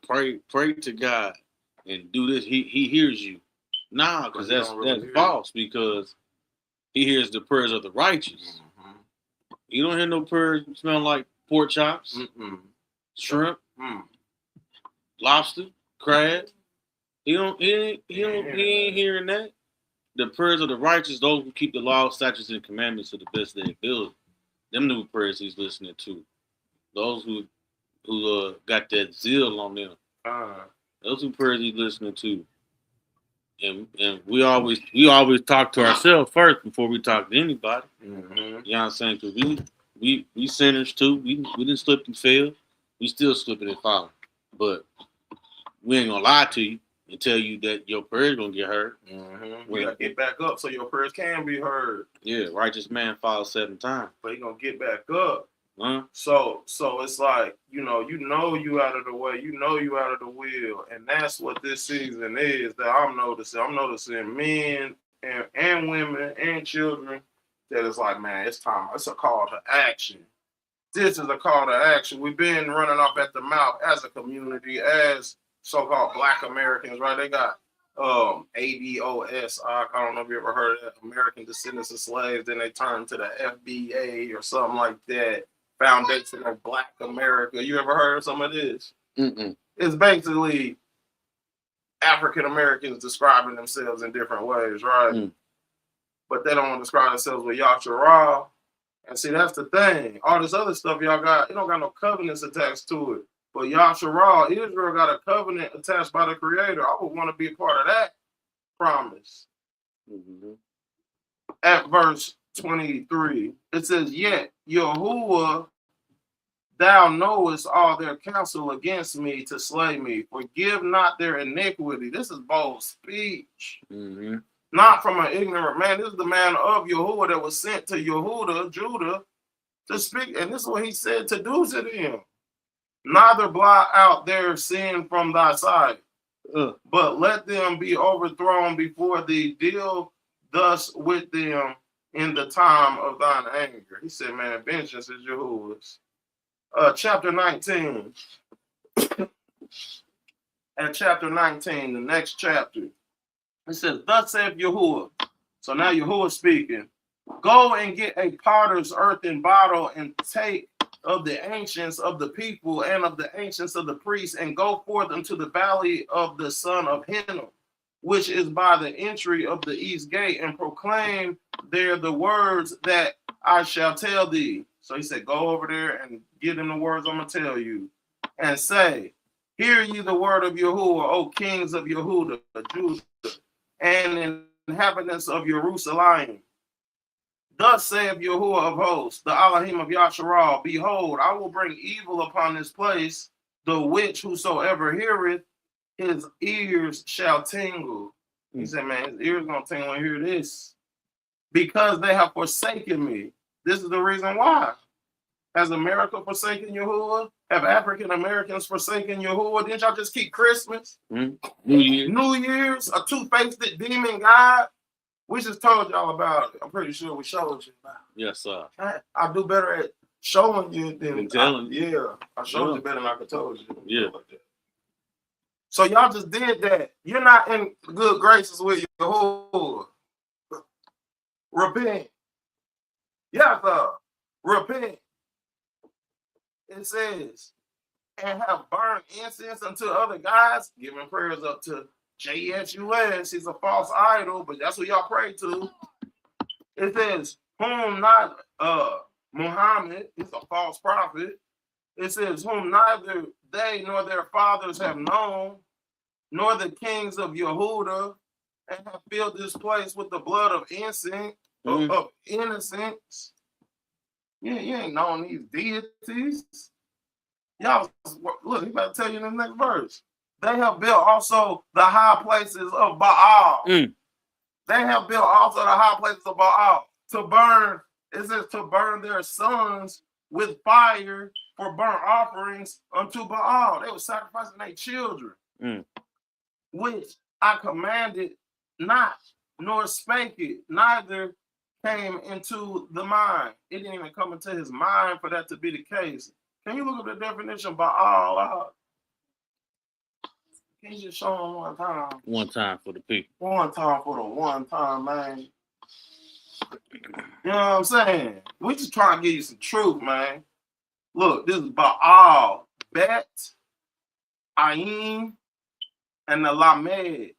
pray to God and do this, he hears you. Nah, because that's false, because he hears the prayers of the righteous. Mm-hmm. You don't hear no prayers smelling like pork chops, shrimp, lobster, crab. He ain't hearing that. The prayers of the righteous, those who keep the law, statutes, and commandments to the best of their ability. Them new prayers he's listening to. Those who got that zeal on them. Those are prayers he's listening to. And we always talk to ourselves first before we talk to anybody. Mm-hmm. You know what I'm saying? Because we sinners too. We didn't slip and fail. We still slipping and falling. But we ain't gonna lie to you and tell you that your prayers gonna get heard. Mm-hmm. You gotta get back up so your prayers can be heard. Yeah, righteous man falls 7 times. But he gonna get back up. Huh? So it's like, you out of the way, you out of the wheel. And that's what this season is that I'm noticing. I'm noticing men and women and children that is like, man, it's time. It's a call to action. This is a call to action. We've been running off at the mouth as a community, as so-called Black Americans, right? They got ADOS. I don't know if you ever heard of that, American Descendants of Slaves. Then they turned to the FBA or something like that. Foundation of Black America. You ever heard of some of this? Mm-mm. It's basically African Americans describing themselves in different ways, right? Mm. But they don't want to describe themselves with Yasharal. And see, that's the thing. All this other stuff y'all got, it don't got no covenants attached to it. But Yasharal, Israel got a covenant attached by the Creator. I would want to be a part of that promise. Mhm. At verse 23, it says, "Yet Yahuwah, thou knowest all their counsel against me to slay me. Forgive not their iniquity." This is bold speech. Mhm. Not from an ignorant man. This is the man of Yahuwah that was sent to Yehuda, Judah, to speak. And this is what he said to do to them. "Neither blot out their sin from thy sight, but let them be overthrown before thee. Deal thus with them in the time of thine anger." He said, man, vengeance is Yahuwah's. Chapter 19. At chapter 19, the next chapter, it says, "Thus saith Yahuwah." So now Yahuwah speaking. "Go and get a potter's earthen bottle and take of the ancients of the people and of the ancients of the priests, and go forth into the valley of the son of Hinnom, which is by the entry of the east gate, and proclaim there the words that I shall tell thee." So he said, go over there and give them the words I'm going to tell you. "And say, hear ye the word of Yahuwah, O kings of Yehuda, Judah, and inhabitants of Jerusalem. Thus saith Yahuwah of hosts, the Elohim of Yasharal, behold, I will bring evil upon this place, the which whosoever heareth, his ears shall tingle." He said, man, his ears going to tingle and hear this. "Because they have forsaken me." This is the reason why. Has America forsaken Yahuwah? Have African Americans forsaken Yahuwah? Didn't y'all just keep Christmas? New Year. New Year's, a two-faced demon God? We just told y'all about it. I'm pretty sure we showed you about Yes, sir. it. I do better at showing you than telling you. Yeah, I showed Yeah. you better than I could told you. Yeah. So y'all just did that. You're not in good graces with Yahuwah. Repent. Yes, sir. Repent. It says, "And have burned incense unto other gods," giving prayers up to JSUS. He's a false idol, but that's who y'all pray to. It says, "Whom not Muhammad," is a false prophet. It says, "Whom neither they nor their fathers have known, nor the kings of Yehuda, and have filled this place with the blood of incense, of innocence." You ain't known these deities. Y'all, look, he about to tell you in the next verse. "They have built also the high places of Baal." Mm. They have built also the high places of Baal to burn. It says to burn their sons with fire for burnt offerings unto Baal. They were sacrificing their children, which I commanded not, nor spake it, neither came into the mind. It didn't even come into his mind for that to be the case. Can you look up the definition of Baal? Can you just show them one time? One time for the people. One time for the one time, man. You know what I'm saying? We just trying to give you some truth, man. Look, this is Baal, Bet, Ayin, and the Lamed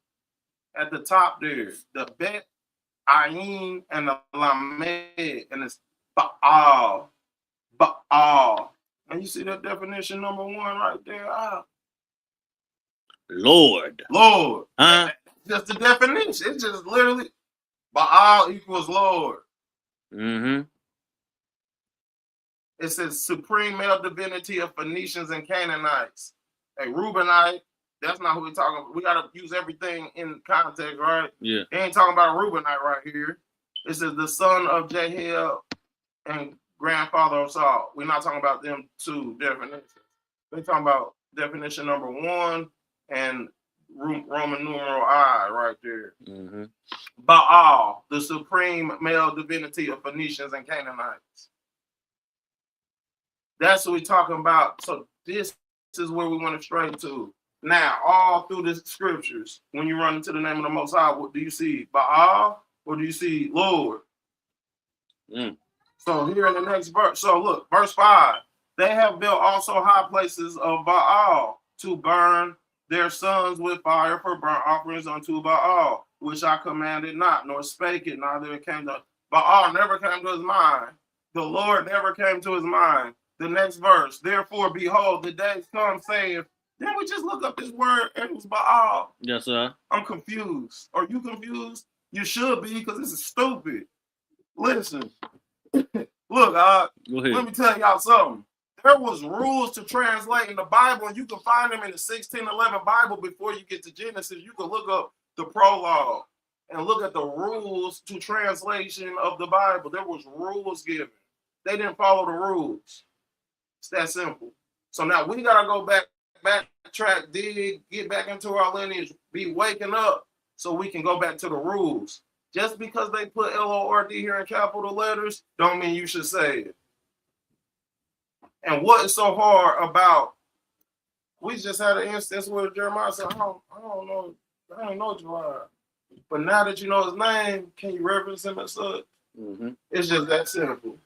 at the top there. The Bet, Ayin, and the Lamed, and it's Baal. Baal. And you see that definition number one right there? Lord. Lord. Huh? That's the definition. It's just literally Baal equals Lord. Mm-hmm. It says supreme male divinity of Phoenicians and Canaanites. A Reubenite, that's not who we're talking about. We got to use everything in context, right? Yeah. They ain't talking about a Reubenite right here. It says the son of Jehiel and grandfather of Saul. We're not talking about them two definitions. We're talking about definition number one and Roman numeral I right there. Mm-hmm. Baal, the supreme male divinity of Phoenicians and Canaanites. That's what we're talking about. So this is where we want to stray to. Now, all through the scriptures, when you run into the name of the Most High, what do you see? Baal or do you see Lord? So here in the next verse, so look, verse 5. They have built also high places of Baal to burn their sons with fire for burnt offerings unto Baal, which I commanded not, nor spake it, neither it came to Baal, never came to his mind. The Lord never came to his mind. The next verse, therefore, behold, the days come, saying, didn't we just look up this word and it was Baal? Yes, sir. I'm confused. Are you confused? You should be, because this is stupid. Listen, look, Go let ahead. me tell y'all something. There was rules to translate in the Bible, and you can find them in the 1611 Bible before you get to Genesis. You can look up the prologue and look at the rules to translation of the Bible. There was rules given. They didn't follow the rules. It's that simple. So now we gotta go backtrack, dig, get back into our lineage, be waking up so we can go back to the rules. Just because they put L-O-R-D here in capital letters, don't mean you should say it. And what is so hard about? We just had an instance where Jeremiah said, I don't know Jeremiah. But now that you know his name, can you reverence him as such? Mm-hmm. It's just that simple.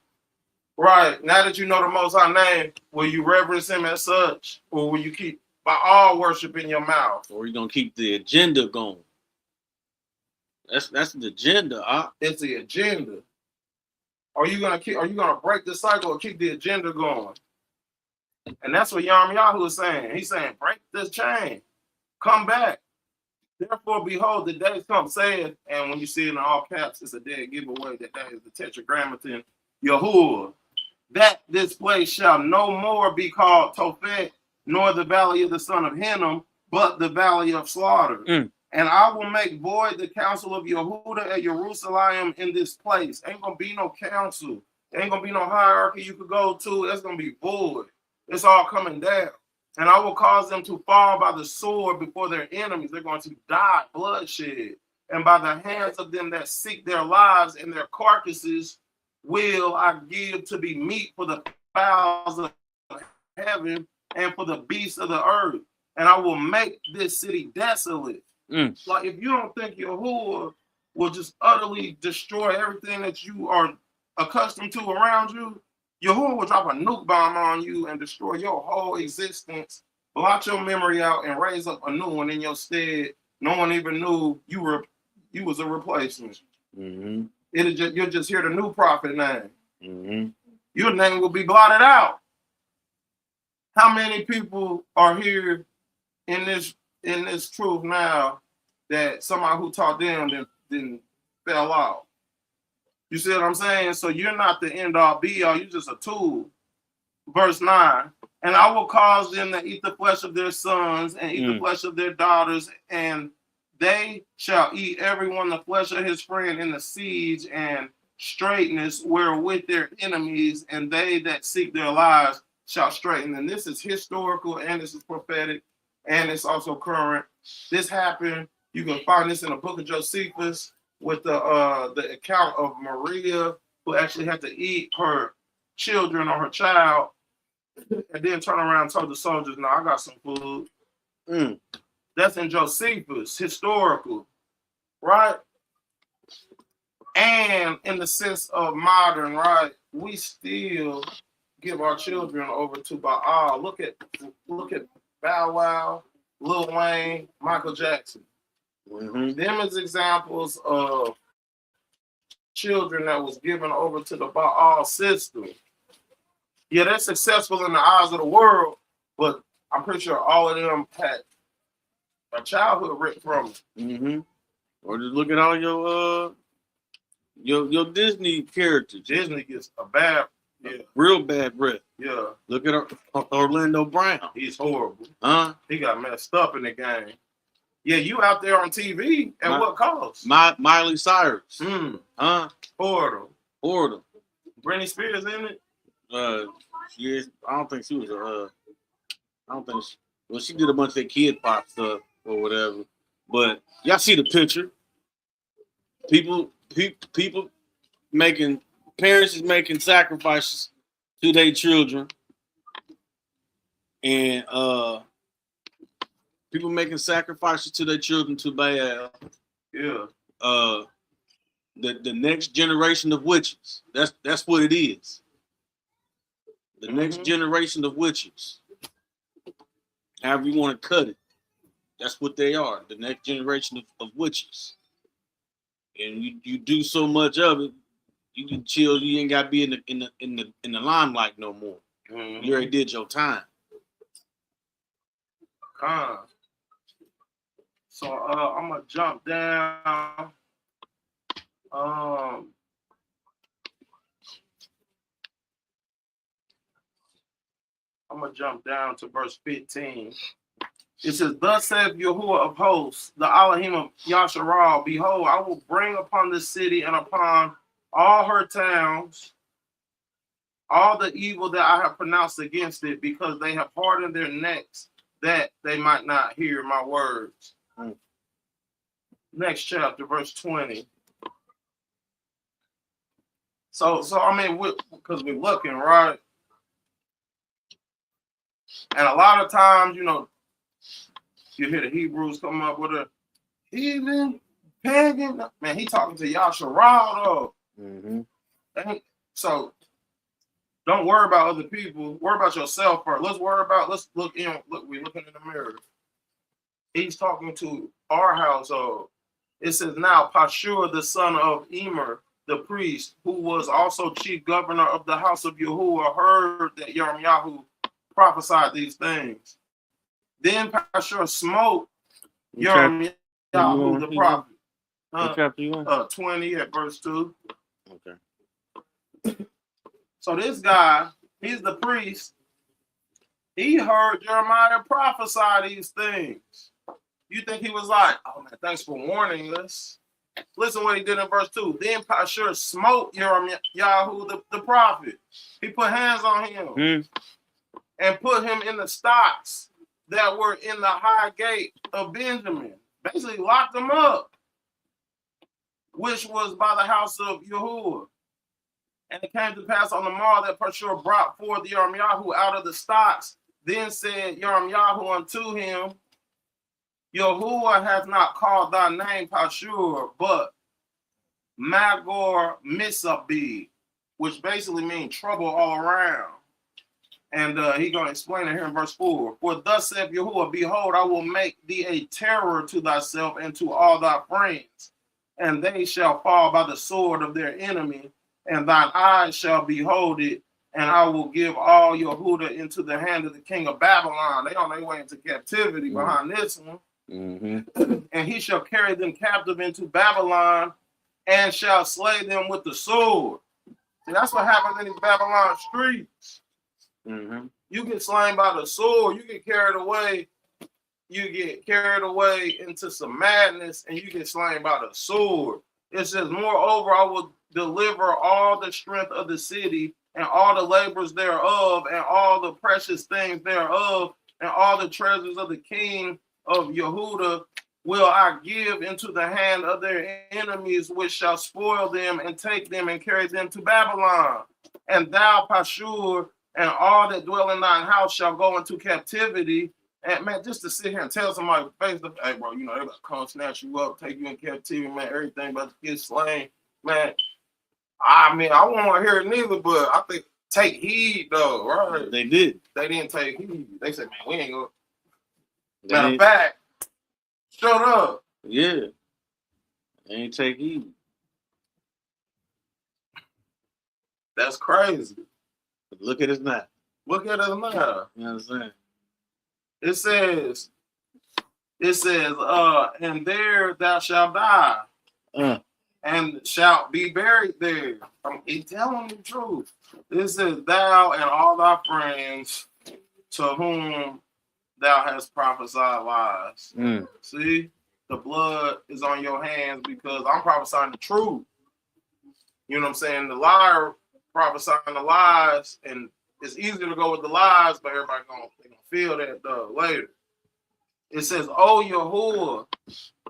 Right. Now that you know the Most High name, will you reverence him as such? Or will you keep by all worship in your mouth? Or you're gonna keep the agenda going. That's the agenda. It's the agenda. Are you gonna break the cycle or keep the agenda going? And that's what Yirmiyahu is saying. He's saying, break this chain. Come back. Therefore, behold, the days come, said, and when you see it in all caps, it's a dead giveaway that is the Tetragrammaton Yahuwah. That this place shall no more be called Tophet, nor the valley of the son of Hinnom, but the valley of slaughter. Mm. And I will make void the counsel of Yehuda at Jerusalem in this place. Ain't gonna be no council. Ain't gonna be no hierarchy you could go to. It's gonna be void. It's all coming down. And I will cause them to fall by the sword before their enemies. They're going to die bloodshed. And by the hands of them that seek their lives, and their carcasses will I give to be meat for the fowls of heaven and for the beasts of the earth. And I will make this city desolate. Mm. Like, if you don't think Yahuwah will just utterly destroy everything that you are accustomed to around you, Yahuwah will drop a nuke bomb on you and destroy your whole existence, blot your memory out, and raise up a new one in your stead. No one even knew you was a replacement. Mm-hmm. You'll just hear the new prophet name. Mm-hmm. Your name will be blotted out. How many people are here in this truth now that somebody who taught them then fell off? You see what I'm saying? So you're not the end all be all. You're just a tool. Verse 9. And I will cause them to eat the flesh of their sons and eat the flesh of their daughters, and they shall eat everyone the flesh of his friend in the siege and straightness wherewith their enemies, and they that seek their lives shall straighten. And this is historical, and this is prophetic, and it's also current. This happened. You can find this in the book of Josephus with the account of Maria, who actually had to eat her children or her child, and then turn around and told the soldiers, "No, I got some food." That's in Josephus, historical, right? And in the sense of modern, right? We still give our children over to Baal. Look at Bow Wow, Lil Wayne, Michael Jackson. Mm-hmm. Them as examples of children that was given over to the Baal system. Yeah, they're successful in the eyes of the world, but I'm pretty sure all of them had a childhood ripped from them. Mm-hmm. Or just look at all your Disney characters. Disney gets a bad, Real bad breath. yeah. Look at Orlando Brown. He's horrible. Huh? He got messed up in the game. Yeah, you out there on TV at what cost? Miley Cyrus. Huh? Portal. Order. Britney Spears in it? Yes, I don't think she was she did a bunch of that kid pop stuff or whatever. But y'all see the picture. People parents is making sacrifices to their children. And people making sacrifices to their children to Baal. Yeah. The next generation of witches. That's what it is. The next generation of witches. However you want to cut it. That's what they are, the next generation of witches. And you do so much of it, you can chill. You ain't got to be in the limelight no more. You already did your time. So I'm gonna jump down. I'm gonna jump down to verse 15. It says, "Thus saith Yahuwah of hosts, the Elohim of Yasharal, behold, I will bring upon this city and upon all her towns all the evil that I have pronounced against it, because they have hardened their necks, that they might not hear my words." Next chapter, verse 20. So I mean, because we're looking, right? And a lot of times, you know, you hear the Hebrews come up with a heathen, pagan. Man, he talking to Yasharal, though. Mm-hmm. So don't worry about other people. Worry about yourself first. Let's look in. Look, we're looking in the mirror. He's talking to our household. It says, "Now Pashur, the son of Emer, the priest, who was also chief governor of the house of Yahuwah, heard that Yirmiyahu prophesied these things. Then Pashur smote Yirmiyahu the prophet." What chapter you on? 20 at verse 2. Okay. So this guy, he's the priest. He heard Jeremiah prophesy these things. You think he was like, "Oh man, thanks for warning us"? Listen what he did in verse 2. Then Pashur smote Yirmiyahu the prophet. He put hands on him and put him in the stocks that were in the high gate of Benjamin. Basically locked him up, which was by the house of Yahuwah. And it came to pass on the morrow that Pashur brought forth Yirmiyahu out of the stocks. Then said Yirmiyahu unto him, "Yahuwah hath not called thy name Pashur, but Magor Misabi," which basically means trouble all around. And he's going to explain it here in verse 4. "For thus saith Yahuwah, behold, I will make thee a terror to thyself and to all thy friends, and they shall fall by the sword of their enemy, and thine eyes shall behold it, and I will give all Yehuda into the hand of the king of Babylon." They on their way into captivity behind this one. Mm-hmm. "And he shall carry them captive into Babylon, and shall slay them with the sword." See, that's what happens in these Babylon streets. Mm-hmm. You get slain by the sword, you get carried away into some madness, and you get slain by the sword. It says, "Moreover, I will deliver all the strength of the city, and all the labors thereof, and all the precious things thereof, and all the treasures of the king of Yehuda will I give into the hand of their enemies, which shall spoil them and take them and carry them to Babylon. And thou, Pashur, and all that dwell in thine house shall go into captivity." And man, just to sit here and tell somebody face to face, "Hey, bro, you know, they're about to come snatch you up, take you in captivity, man, everything about to get slain." Man, I mean, I won't hear it neither, but I think take heed, though, right? They did. They didn't take heed. They said, "Man, we ain't going." They Matter of ain't- fact, shut up. Yeah. They ain't take heed. That's crazy. But look at us now. Look at it now. You know what I'm saying? It says, "And there thou shalt die, and shalt be buried there." He's telling the truth. It says, "Thou and all thy friends to whom thou hast prophesied lies." See, the blood is on your hands because I'm prophesying the truth. You know what I'm saying? The liar prophesying the lies, and it's easier to go with the lies, but everybody gonna feel that later. It says, "O Yahuwah,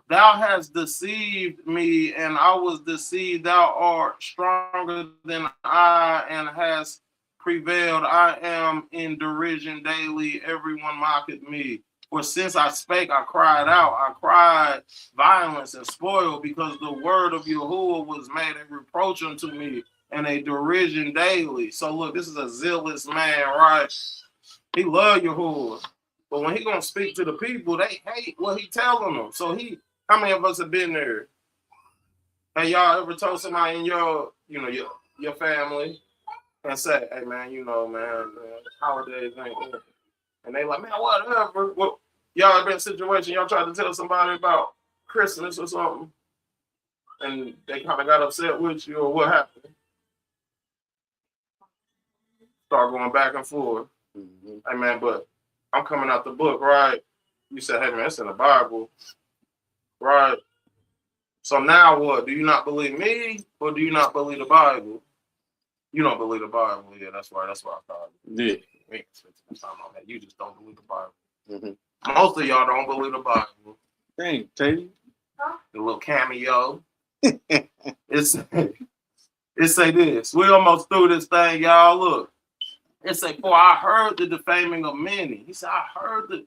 thou hast deceived me, and I was deceived. Thou art stronger than I, and hast prevailed. I am in derision daily. Everyone mocketh me. For since I spake, I cried out. I cried violence and spoil, because the word of Yahuwah was made a reproach unto me, and a derision daily." So look, this is a zealous man, right? He loved Yahuwah, But when he gonna speak to the people, they hate what he telling them. So how many of us have been there? Have y'all ever told somebody in your family and say, hey man, man, holidays ain't it. And they like, man, whatever. Well, y'all ever been in a situation y'all tried to tell somebody about Christmas or something, and they kind of got upset with you, or what happened? Start going back and forth. Mhm. Hey man, but I'm coming out the book, right? You said, hey man, it's in the Bible, right? So now what? Do you not believe me, or do you not believe the Bible? You don't believe the Bible, yeah. That's right. That's what I thought. Yeah. We ain't spending time on that. You just don't believe the Bible. Mhm. Most of y'all don't believe the Bible. Dang, Teddy. The little cameo. It say this. We almost through this thing, y'all. Look. It say, for I heard the defaming of many. He said, I heard the.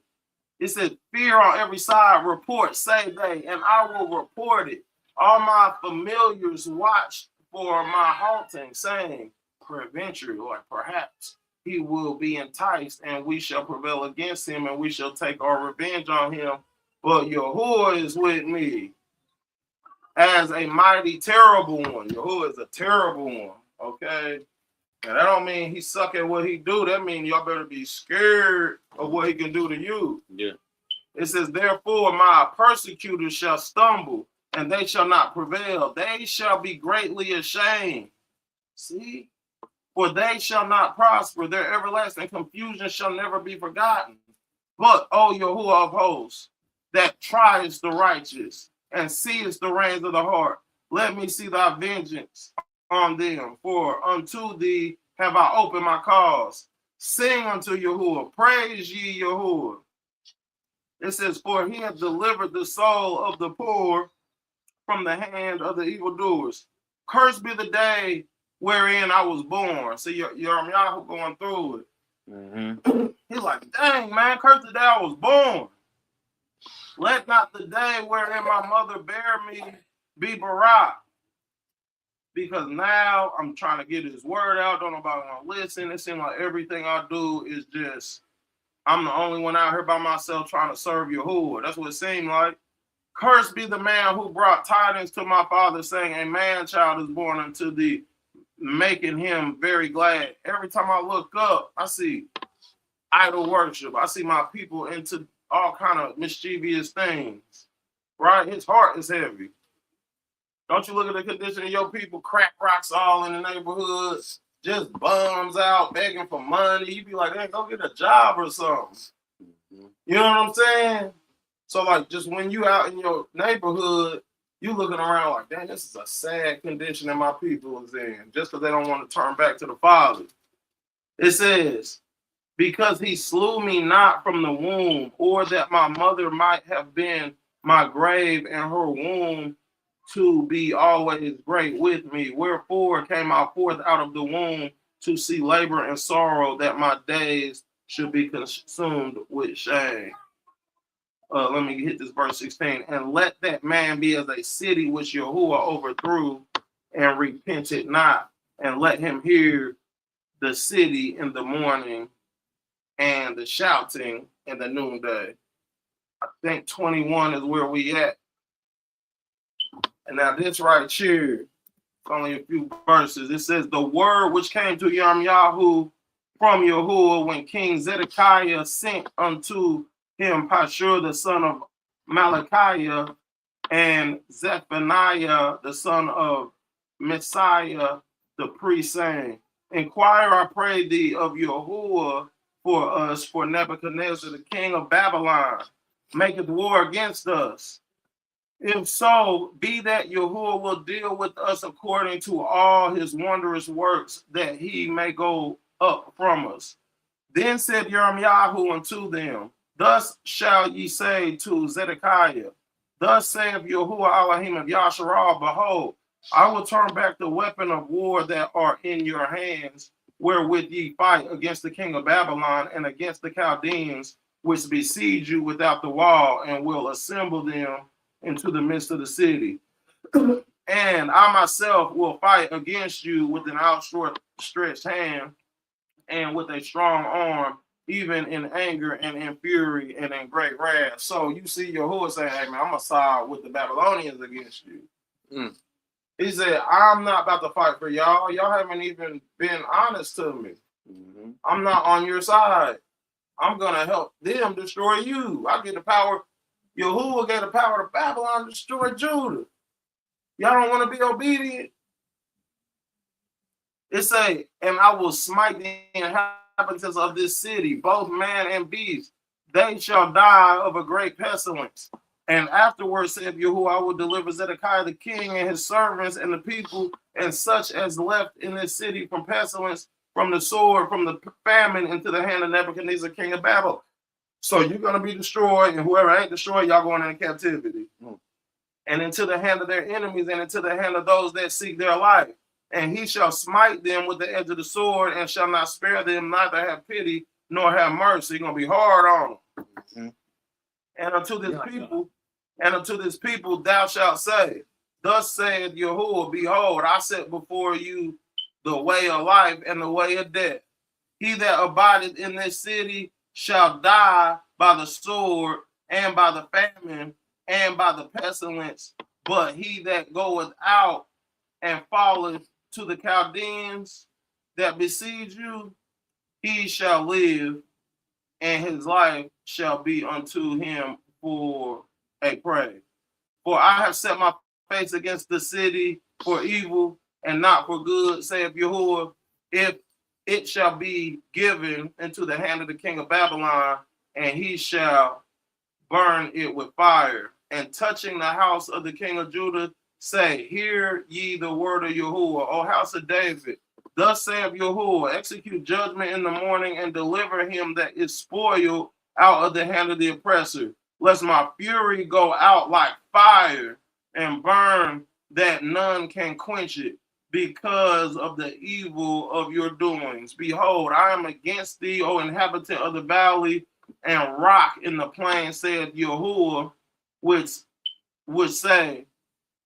It said, fear on every side, report, say they, and I will report it. All my familiars watch for my halting, saying, peradventure, or perhaps he will be enticed, and we shall prevail against him, and we shall take our revenge on him. But Yahuwah is with me as a mighty, terrible one. Yahuwah is a terrible one, okay? And that don't mean he suck at what he do. That means y'all better be scared of what he can do to you. Yeah. It says, therefore my persecutors shall stumble, and they shall not prevail. They shall be greatly ashamed. See? For they shall not prosper. Their everlasting confusion shall never be forgotten. But, O Yahuwah of hosts, that triest the righteous, and seest the reins of the heart, let me see thy vengeance on them. For unto thee have I opened my cause. Sing unto Yahuwah. Praise ye Yahuwah. It says, for he hath delivered the soul of the poor from the hand of the evildoers. Cursed be the day wherein I was born. See, Yirmiyahu going through it. Mm-hmm. He's like, dang, man, cursed the day I was born. Let not the day wherein my mother bare me be barak. Because now I'm trying to get his word out. Don't nobody want to listen. It seems like everything I do is just, I'm the only one out here by myself trying to serve Yahuwah. That's what it seemed like. Cursed be the man who brought tidings to my father, saying, a man-child is born unto thee, making him very glad. Every time I look up, I see idol worship. I see my people into all kind of mischievous things. Right? His heart is heavy. Don't you look at the condition of your people, crack rocks all in the neighborhoods, just bums out begging for money. You be like, hey, go get a job or something. You know what I'm saying? So like, just when you out in your neighborhood, you looking around like, dang, this is a sad condition that my people is in, just because they don't want to turn back to the Father. It says, because he slew me not from the womb, or that my mother might have been my grave and her womb to be always great with me. Wherefore came I forth out of the womb to see labor and sorrow, that my days should be consumed with shame. Let me hit this verse 16. And let that man be as a city which Yahuwah overthrew and repented not. And let him hear the city in the morning and the shouting in the noonday. I think 21 is where we at. And now this right here, only a few verses. It says, the word which came to Yirmiyahu from Yahuwah when King Zedekiah sent unto him Pashur the son of Malachiah and Zephaniah the son of Messiah the priest, saying, inquire, I pray thee, of Yahuwah for us, for Nebuchadnezzar the king of Babylon maketh war against us. If so, be that Yahuwah will deal with us according to all his wondrous works, that he may go up from us. Then said Yirmiyahu unto them, thus shall ye say to Zedekiah, thus saith Yahuwah Elohim of Yasharal, behold, I will turn back the weapon of war that are in your hands, wherewith ye fight against the king of Babylon and against the Chaldeans, which besiege you without the wall, and will assemble them into the midst of the city. And I myself will fight against you with an outstretched hand and with a strong arm, even in anger and in fury and in great wrath. So you see Yahuwah say, hey man, I'm gonna side with the Babylonians against you. Mm. He said, I'm not about to fight for y'all. Y'all haven't even been honest to me. Mhm. I'm not on your side. I'm gonna help them destroy you. I get the power. Yahuwah gave the power to Babylon to destroy Judah. Y'all don't want to be obedient. It say, and I will smite the inhabitants of this city, both man and beast. They shall die of a great pestilence. And afterwards, said Yahuwah, I will deliver Zedekiah the king and his servants and the people and such as left in this city from pestilence, from the sword, from the famine, into the hand of Nebuchadnezzar, king of Babel. So you're going to be destroyed, and whoever ain't destroyed, y'all going into captivity. And into the hand of their enemies, and into the hand of those that seek their life. And he shall smite them with the edge of the sword, and shall not spare them, neither have pity, nor have mercy. He's going to be hard on them. Mm-hmm. And unto this people thou shalt say, thus saith Yahuwah, behold, I set before you the way of life and the way of death. He that abideth in this city shall die by the sword, and by the famine, and by the pestilence. But he that goeth out and falleth to the Chaldeans that besiege you, he shall live, and his life shall be unto him for a prey. For I have set my face against the city for evil and not for good, saith Yahuwah. If it shall be given into the hand of the king of Babylon, and he shall burn it with fire. And touching the house of the king of Judah, say, hear ye the word of Yahuwah, O house of David. Thus saith Yahuwah, execute judgment in the morning and deliver him that is spoiled out of the hand of the oppressor, lest my fury go out like fire and burn that none can quench it, because of the evil of your doings. Behold, I am against thee, O inhabitant of the valley and rock in the plain, saith Yahuwah, which would say,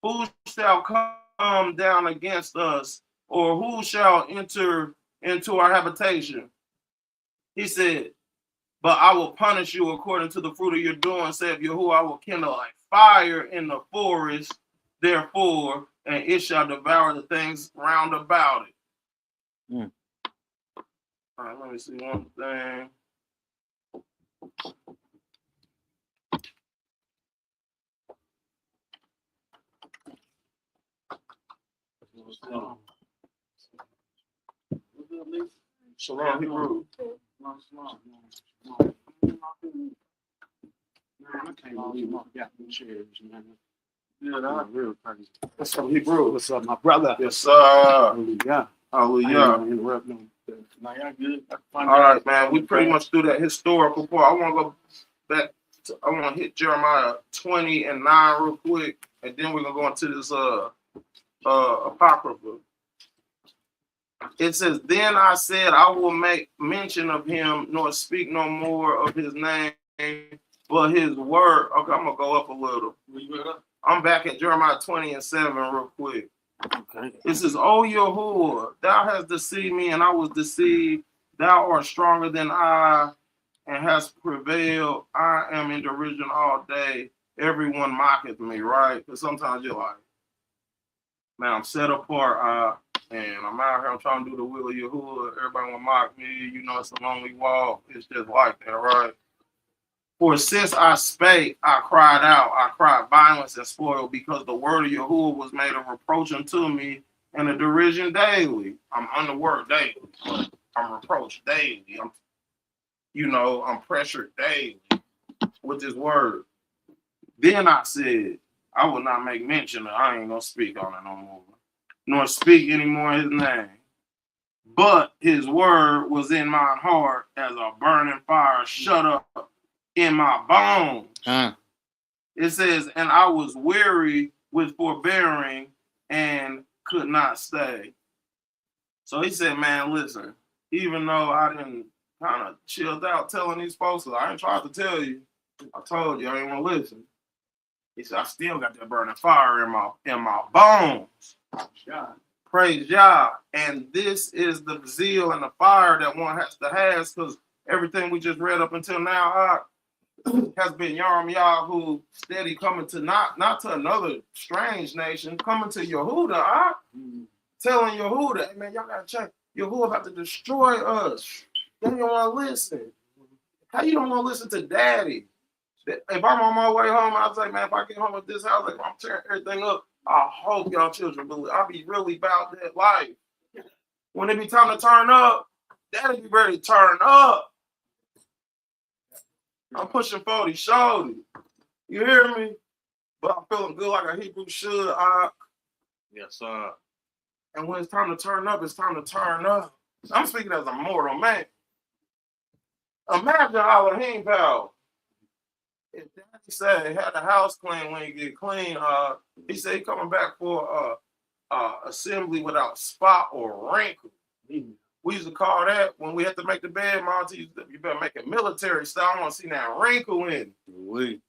who shall come down against us, or who shall enter into our habitation? He said, but I will punish you according to the fruit of your doing, saith Yahuwah. I will kindle a fire in the forest, therefore, and it shall devour the things round about it. Mm. All right, let me see one thing. Shalom, Hebrew. Yeah, that's real crazy. What's up, Hebrew? What's up, my brother? Yes, sir. Hallelujah. Hallelujah. Now, y'all good? All right, man. We pretty much do that historical part. I want to go back. I want to hit Jeremiah 20 and 9 real quick, and then we're gonna go into this apocrypha. It says, then I said, I will make mention of him, nor speak no more of his name, but his word. Okay, I'm gonna go up a little. I'm back at Jeremiah 20 and 7 real quick. Okay. It says, O Yahuwah, thou hast deceived me, and I was deceived. Thou art stronger than I, and hast prevailed. I am in derision all day. Everyone mocketh me, right? Because sometimes you're like, man, I'm set apart, and I'm out here, I'm trying to do the will of Yahuwah. Everybody will mock me. You know, it's a lonely walk. It's just like that, right? For since I spake, I cried out. I cried violence and spoil, because the word of Yahuwah was made a reproach unto me and a derision daily. I'm on the word daily. I'm reproached daily. I'm pressured daily with this word. Then I said, I will not make mention of, I ain't gonna speak on it no more, nor speak anymore his name. But his word was in my heart as a burning fire shut up in my bones. It says, and I was weary with forbearing and could not stay. So he said, man, listen, even though I didn't kind of chilled out telling these folks, I ain't tried to tell you. I told you, I ain't want to listen. He said, I still got that burning fire in my bones. Praise Yah. And this is the zeal and the fire that one has to have, because everything we just read up until now has been Yirmiyahu who steady coming to not to another strange nation, coming to Yehuda, telling Yehuda, hey man, y'all gotta check. Yehuda about to destroy us. They don't want to listen. How you don't want to listen to daddy? If I'm on my way home, I'll say, man, if I get home with this house, like I'm tearing everything up. I hope y'all children believe. I'll be really about that life. When it be time to turn up, daddy be ready to turn up. I'm pushing 40 shorty. You hear me? But I'm feeling good like a Hebrew should. Yes, sir. And when it's time to turn up, it's time to turn up. I'm speaking as a mortal man. Imagine Elohim power. If Daddy said had the house clean when you get clean, he said he coming back for assembly without spot or wrinkle. We used to call that when we had to make the bed, Monty, you better make it military style. I want to see that wrinkle in it.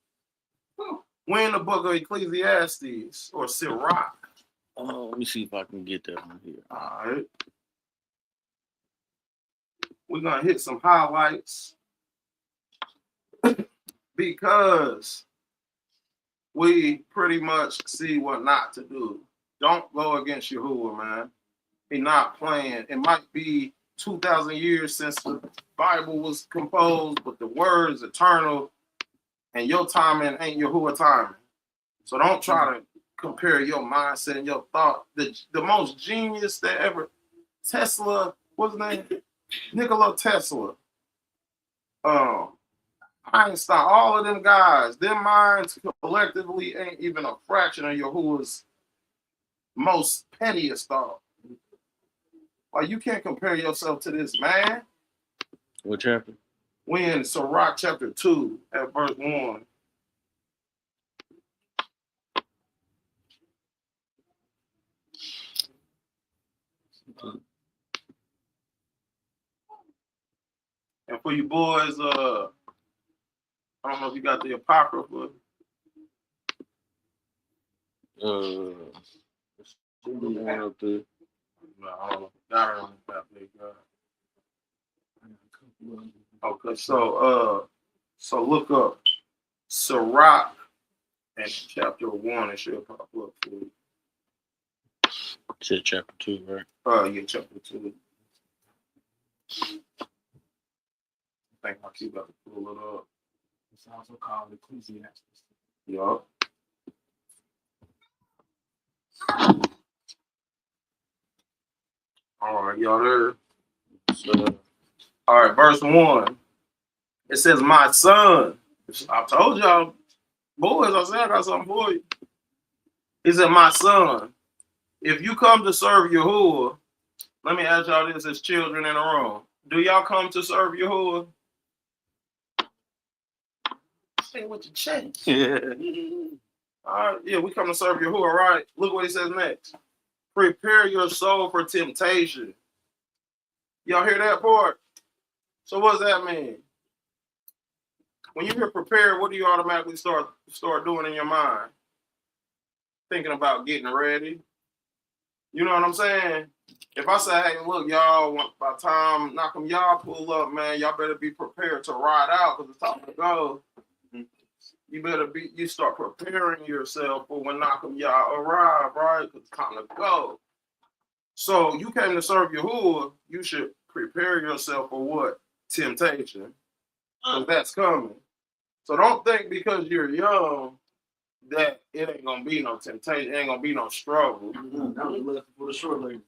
We in the book of Ecclesiastes or Sirach. Let me see if I can get that one here. All right. We're going to hit some highlights because we pretty much see what not to do. Don't go against Yahuwah, man. He's not playing. It might be 2,000 years since the Bible was composed, but the word is eternal, and your timing ain't Yahuwah timing. So don't try to compare your mindset and your thought. The most genius that ever, Tesla, what's his name? Nikola Tesla. Einstein, all of them guys, their minds collectively ain't even a fraction of Yahuwah's most pettiest thought. Like, you can't compare yourself to this man. What chapter? We in Sirach chapter 2 at verse 1. And for you boys, I don't know if you got the Apocrypha. One up there. No, I don't know. Got it on that big Okay, so look up Sirach and chapter 1. It should pop up for you. Said chapter 2, right? Yeah, chapter 2. I think I keep about to pull it up. It's also called Ecclesiastes. Yup. All right, y'all there? So, all right, verse 1. It says, my son. I told y'all, boys, I said I got something for you. He said, my son, if you come to serve Yahuwah, let me ask y'all this as children in the room. Do y'all come to serve Yahuwah? Say what you chest. Yeah. All right, yeah, we come to serve Yahuwah, right? Look what he says next. Prepare your soul for temptation. Y'all hear that part? So what does that mean? When you hear prepare, what do you automatically start doing in your mind? Thinking about getting ready. You know what I'm saying? If I say, hey, look, y'all, by the time Knockem y'all pull up, man, y'all better be prepared to ride out because it's time to go. You start preparing yourself for when Knockem y'all arrive, right? Because it's time to go. So you came to serve Yahuwah, you should prepare yourself for what? Temptation. Because that's coming. So don't think because you're young that it ain't gonna be no temptation, it ain't gonna be no struggle. That was looking for the short legs.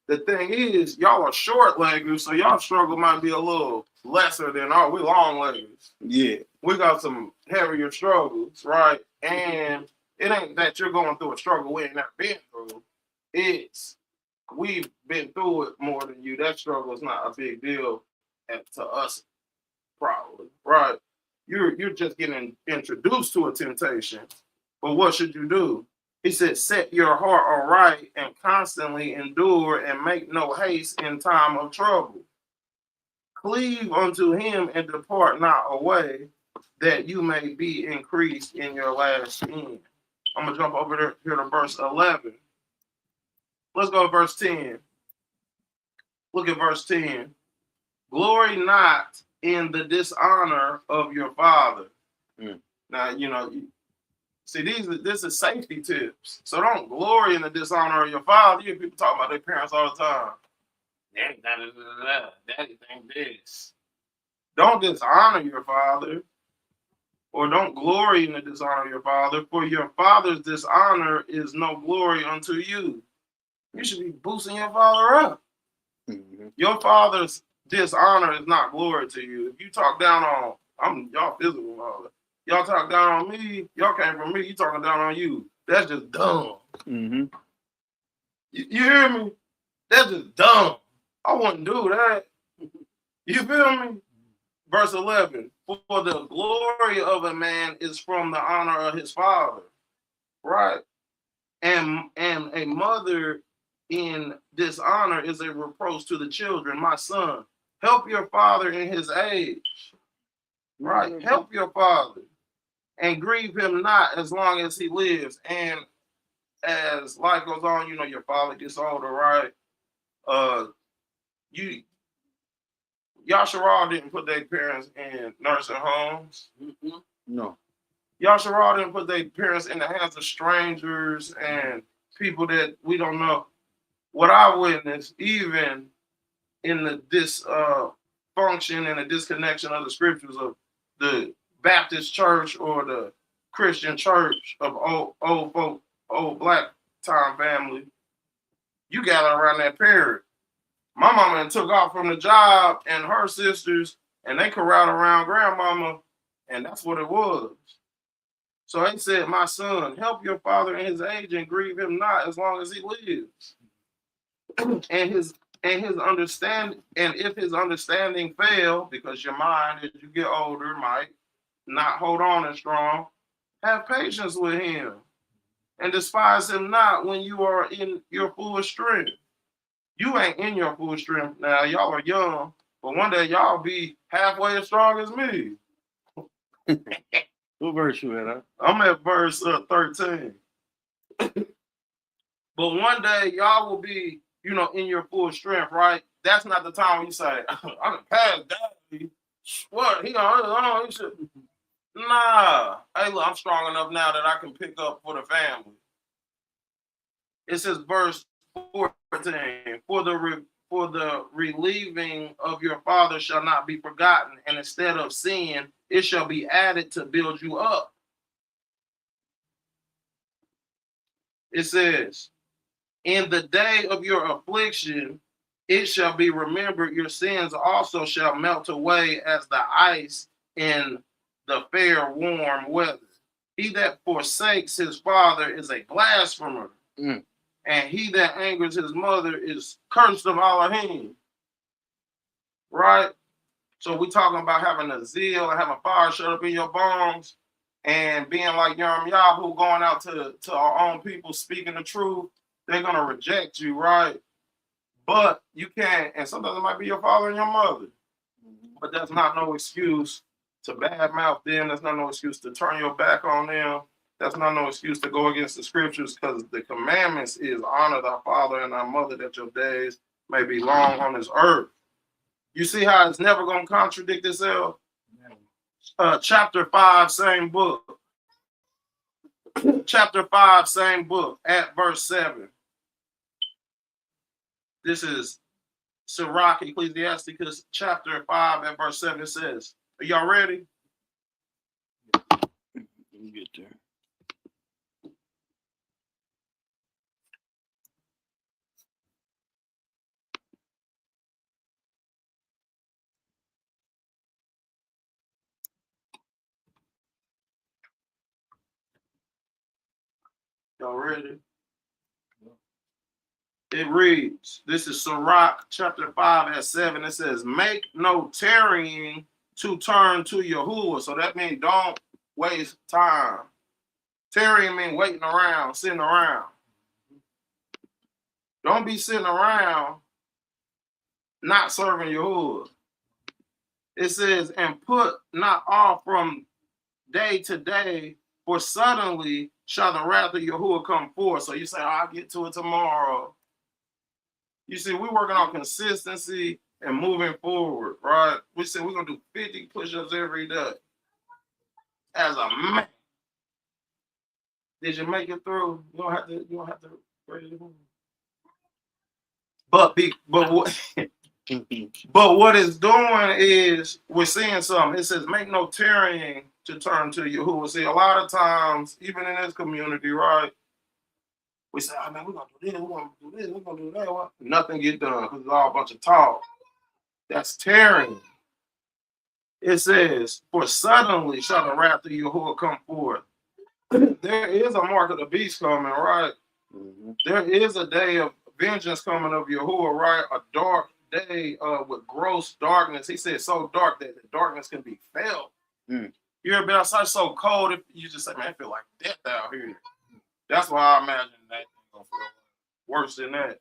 The thing is, y'all are short leggers, so y'all struggle might be a little lesser than we long leggers. Yeah. We got some heavier struggles, right? And it ain't that you're going through a struggle we ain't never been through. It's we've been through it more than you. That struggle is not a big deal to us, probably, right? You're just getting introduced to a temptation. But what should you do? He said, set your heart aright and constantly endure and make no haste in time of trouble. Cleave unto him and depart not away, that you may be increased in your last end. I'm going to jump over there here to verse 11. Let's go to verse 10. Look at verse 10. glory not in the dishonor of your father. Mm. Now, see, this is safety tips. So don't glory in the dishonor of your father. You hear people talk about their parents all the time. Daddy think this. Don't dishonor your father, or don't glory in the dishonor of your father, for your father's dishonor is no glory unto you. You should be boosting your father up. Mm-hmm. Your father's dishonor is not glory to you. If you talk down on, y'all physical father. Y'all talk down on me, y'all came from me, you talking down on you. That's just dumb. Mm-hmm. You hear me? That's just dumb. I wouldn't do that. You feel me? Verse 11, for the glory of a man is from the honor of his father, right? And a mother in dishonor is a reproach to the children. My son, help your father in his age, right? Help your father and grieve him not as long as he lives. And as life goes on, your father gets older, right? Yasharal didn't put their parents in nursing homes. No. Yasharal didn't put their parents in the hands of strangers and people that we don't know. What I witnessed, even in the dysfunction and the disconnection of the scriptures of the Baptist church or the Christian church of old black time family, you gather around that period. My mama took off from the job and her sisters, and they corralled around grandmama, and that's what it was. So they said, my son, help your father in his age and grieve him not as long as he lives. and his understanding, and if his understanding fail, because your mind as you get older might not hold on as strong, have patience with him and despise him not when you are in your full strength. You ain't in your full strength now. Y'all are young, but one day y'all be halfway as strong as me. What verse you at? I'm at verse 13. But one day y'all will be, in your full strength, right? That's not the time when you say, I can pass daddy. What? He should. Nah. Hey, look, I'm strong enough now that I can pick up for the family. It says verse 14, for the relieving of your father shall not be forgotten, and instead of sin, it shall be added to build you up. It says, in the day of your affliction, it shall be remembered, your sins also shall melt away as the ice in the fair warm weather. He that forsakes his father is a blasphemer. And he that angers his mother is cursed of Elohim. Right? So we talking about having a zeal and having fire shut up in your bones and being like Yirmiyahu, going out to our own people, speaking the truth. They're going to reject you, right? But you can't, and sometimes it might be your father and your mother. But that's not no excuse to badmouth them. That's not no excuse to turn your back on them. That's not no excuse to go against the scriptures, because the commandments is honor thy father and thy mother, that your days may be long on this earth. You see how it's never going to contradict itself? Chapter 5, same book. Chapter 5, same book, at verse 7. This is Sirach, Ecclesiasticus, chapter 5, at verse 7. It says, are y'all ready? Let me get there. Y'all ready? It reads, this is Sirach chapter 5 at 7. It says, make no tarrying to turn to Yahuwah. So that means don't waste time. Tarrying means waiting around, sitting around. Don't be sitting around not serving Yahuwah. It says, and put not off from day to day, for suddenly shall the wrath of Yahuwah come forth. So you say, I'll get to it tomorrow. You see, we're working on consistency and moving forward, right? We said we're gonna do 50 push-ups every day. As a man. Did you make it through? You don't have to raise your hand. But what it's doing is we're seeing something. It says make no tarrying to turn to Yahuwah. See, a lot of times, even in this community, right? We say, oh man, we're gonna do this, we're gonna do this, we're gonna do that. What? Nothing get done because it's all a bunch of talk. That's tarrying. It says, for suddenly shall the wrath of Yahuwah come forth. There is a mark of the beast coming, right? Mhm. There is a day of vengeance coming of Yahuwah, right? A dark day with gross darkness. He said so dark that the darkness can be felt. Mm. You ever been outside so cold, if you just say, man, I feel like death out here. That's why I imagine that gonna feel worse than that.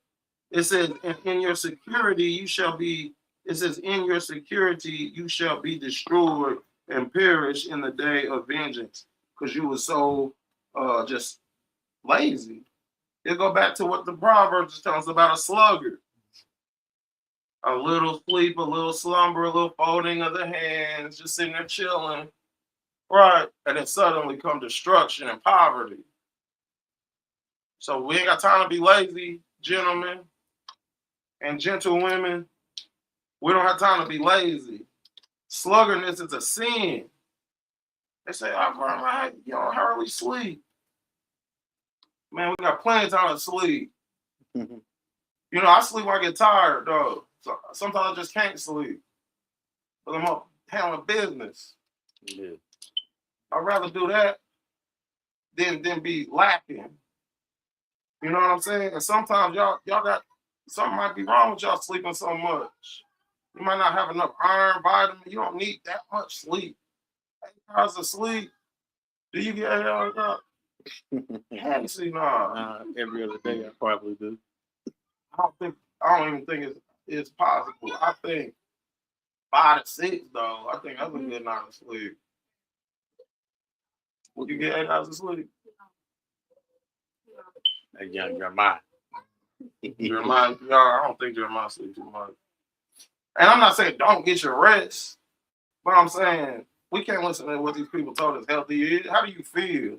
It says, in your security, you shall be, it says, in your security, you shall be destroyed and perish in the day of vengeance. Because you were so just lazy. It go back to what the Proverbs tell us about a sluggard. A little sleep, a little slumber, a little folding of the hands, just sitting there chilling. Right. And then suddenly come destruction and poverty. So we ain't got time to be lazy, gentlemen and gentlewomen. We don't have time to be lazy. Sluggardness is a sin. They say, oh, grandma, you don't hardly sleep. Man, we got plenty of time to sleep. You know, I sleep when I get tired, though. So sometimes I just can't sleep. But I'm up handling business. Yeah. I'd rather do that than be lacking. You know what I'm saying? And sometimes y'all got something might be wrong with y'all sleeping so much. You might not have enough iron, vitamin. You don't need that much sleep. 8 hours of sleep. Do you get 8 hours up? Honestly, no. Every other day, I probably do. I don't even think it's possible. I think 5 to 6 though. I think that's a good night of sleep. Would you get 8 hours of sleep? That Jeremiah. Jeremiah, I don't think Jeremiah sleep too much. And I'm not saying don't get your rest, but I'm saying we can't listen to what these people told us healthy is. How do you feel?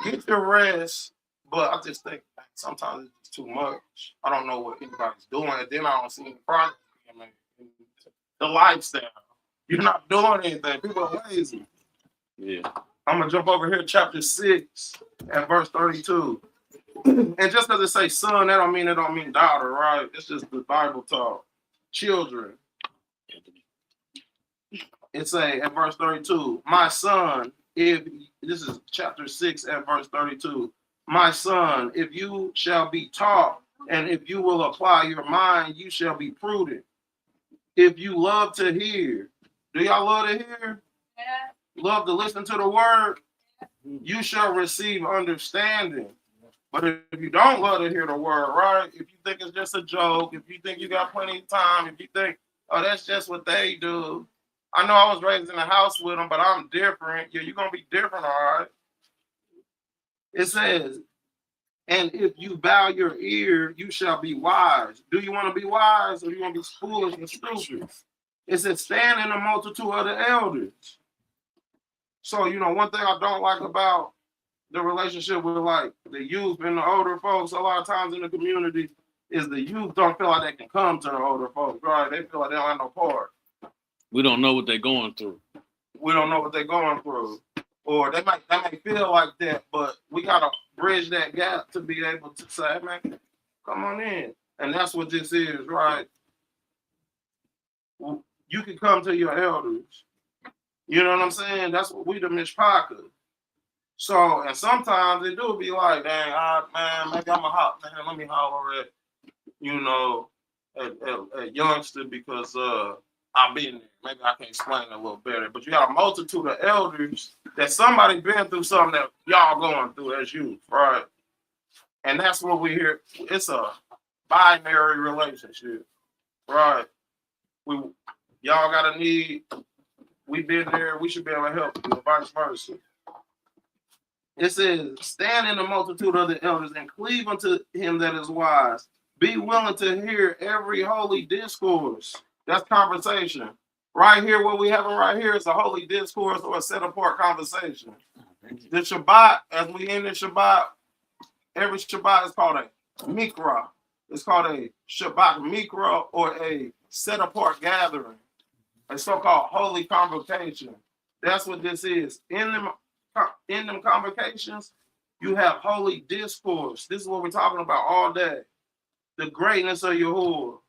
Get your rest, but I just think sometimes it's too much. I don't know what anybody's doing, and then I don't see any progress. I mean, the lifestyle. You're not doing anything. People are lazy. Yeah. I'm gonna jump over here, chapter 6 and verse 32. And just because it say son, that don't mean daughter, right? It's just the Bible talk. Children. It say in verse 32, my son, if this is chapter 6 and verse 32, my son, if you shall be taught, and if you will apply your mind, you shall be prudent. If you love to hear, do y'all love to hear? Yeah. Love to listen to the word, you shall receive understanding. But if you don't love to hear the word, right? If you think it's just a joke, if you think you got plenty of time, if you think, oh, that's just what they do. I know I was raised in a house with them, but I'm different. Yeah, you're going to be different, all right? It says, and if you bow your ear, you shall be wise. Do you want to be wise or do you want to be foolish and stupid? It says, stand in the multitude of the elders. So, you know, one thing I don't like about the relationship with like the youth and the older folks, a lot of times in the community, is the youth don't feel like they can come to the older folks, right? They feel like they don't have no part. We don't know what they're going through. We don't know what they're going through. Or they might feel like that, but we gotta bridge that gap to be able to say, man, come on in. And that's what this is, right? You can come to your elders. You know what I'm saying? That's what we the Mishpaka. So, and sometimes it do be like, dang, man, maybe I'm a hot man. Let me holler at, you know, at youngster because I've been there. Maybe I can explain it a little better. But you got a multitude of elders that somebody been through something that y'all going through as youth, right? And that's what we hear. It's a binary relationship, right? Y'all got a need. We've been there. We should be able to help you, vice versa. It says, stand in the multitude of the elders and cleave unto him that is wise. Be willing to hear every holy discourse. That's conversation. Right here, what we having right here is a holy discourse or a set apart conversation. The Shabbat, as we end the Shabbat, every Shabbat is called a mikra. It's called a Shabbat mikra or a set apart gathering, a so-called holy convocation. That's what this is. In them convocations, you have holy discourse. This is what we're talking about all day. The greatness of Yahuwah.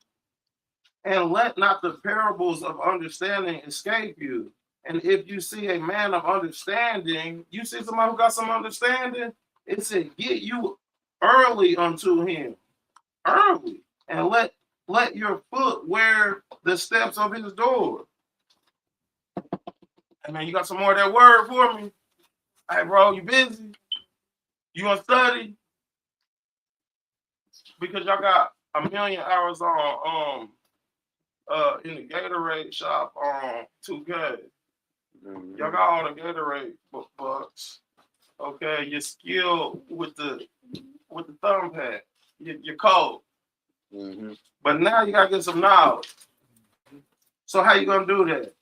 And let not the parables of understanding escape you. And if you see a man of understanding, you see somebody who got some understanding, it said, get you early unto him. Early. And let your foot wear the steps of his door. Hey man, you got some more of that word for me? Hey bro, you busy? You gonna study? Because y'all got a million hours on in the Gatorade shop on 2K. Y'all got all the Gatorade books. Okay, you're skilled with the thumb pad. You're cold. Mm-hmm. But now you gotta get some knowledge. So how you gonna do that?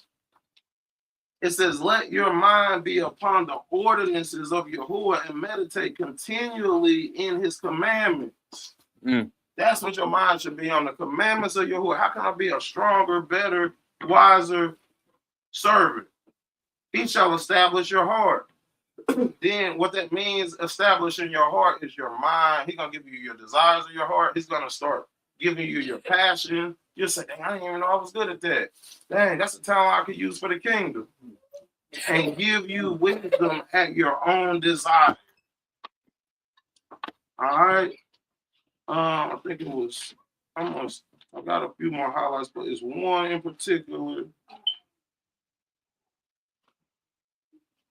It says, let your mind be upon the ordinances of Yahuwah and meditate continually in his commandments. Mm. That's what your mind should be on, the commandments of Yahuwah. How can I be a stronger, better, wiser servant? He shall establish your heart. Then what that means, establishing your heart, is your mind. He's going to give you your desires of your heart. He's going to start giving you your passion. You'll say, dang, I didn't even know I was good at that. Dang, that's a talent I could use for the kingdom. And give you wisdom at your own desire. All right. I think it was almost, I got a few more highlights, but it's one in particular.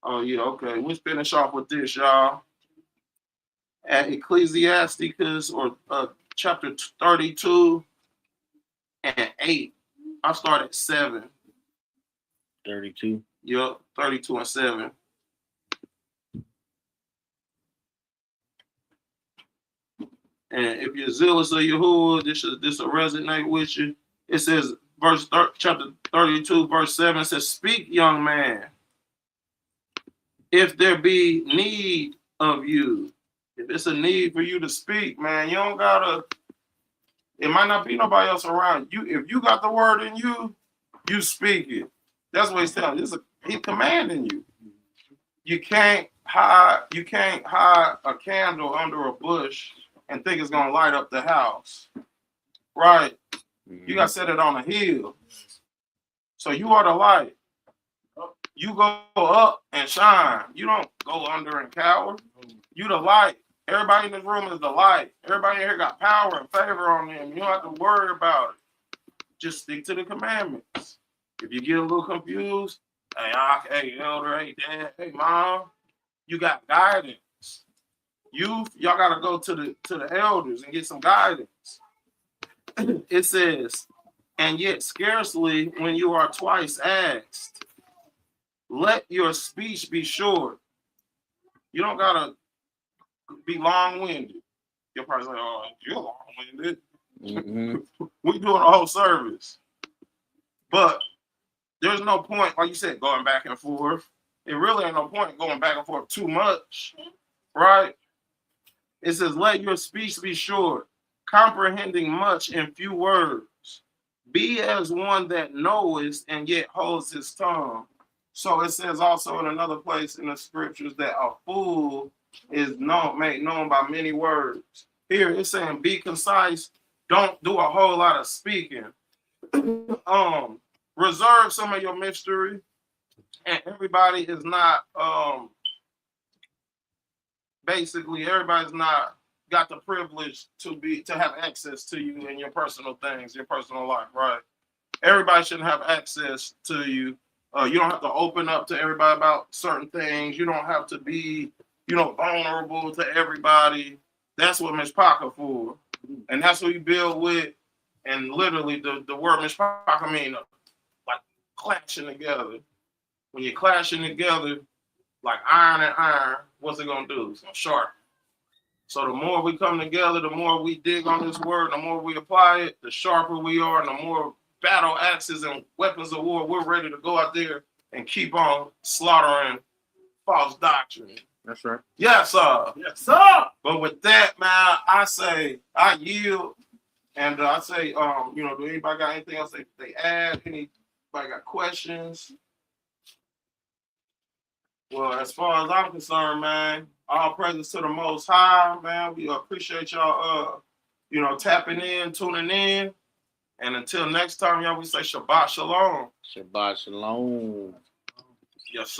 Oh, yeah, okay. Let's finish off with this, y'all. At Ecclesiasticus, or chapter 32 and 8. I start at 7. 32. Yup, 32 and 7. And if you're zealous of Yahuwah, this will resonate with you. It says, chapter 32, verse 7, it says, speak, young man, if there be need of you. If it's a need for you to speak, man, you don't gotta, it might not be nobody else around you. If you got the word in you, you speak it. That's what he's telling you. He's commanding you. You can't hide a candle under a bush and think it's gonna light up the house. Right? You gotta set it on a hill. So you are the light. You go up and shine. You don't go under and cower. You the light. Everybody in this room is the light. Everybody in here got power and favor on them. You don't have to worry about it. Just stick to the commandments. If you get a little confused, hey elder, hey dad, hey mom, you got guidance. Youth, y'all gotta go to the elders and get some guidance. It says, and yet scarcely when you are twice asked, let your speech be short. You don't gotta be long-winded. You're probably like, oh, you're long-winded. Mm-hmm. We doing a whole service. But there's no point, like you said, going back and forth. It really ain't no point going back and forth too much, right? It says, let your speech be short, comprehending much in few words. Be as one that knoweth and yet holds his tongue. So it says also in another place in the scriptures that a fool is made known by many words. Here it's saying be concise. Don't do a whole lot of speaking. Reserve some of your mystery. And everybody is not basically everybody's not got the privilege to have access to you in your personal things, your personal life, right? Everybody shouldn't have access to you. You don't have to open up to everybody about certain things. You don't have to be, vulnerable to everybody. That's what Mishpachah for. And that's what you build with. And literally the word Mishpachah means like clashing together. When you're clashing together, like iron and iron, what's it gonna do? It's gonna sharpen. So the more we come together, the more we dig on this word, the more we apply it, the sharper we are, and the more battle axes and weapons of war we're ready to go out there and keep on slaughtering false doctrine. That's right. Yes, sir. Yes, sir. But with that, man, I say I yield, and I say, do anybody got anything else they add? Anybody got questions? Well, as far as I'm concerned, man, all praises to the Most High, man. We appreciate y'all, tapping in, tuning in, and until next time, y'all, we say Shabbat Shalom. Shabbat shalom. Yes, sir.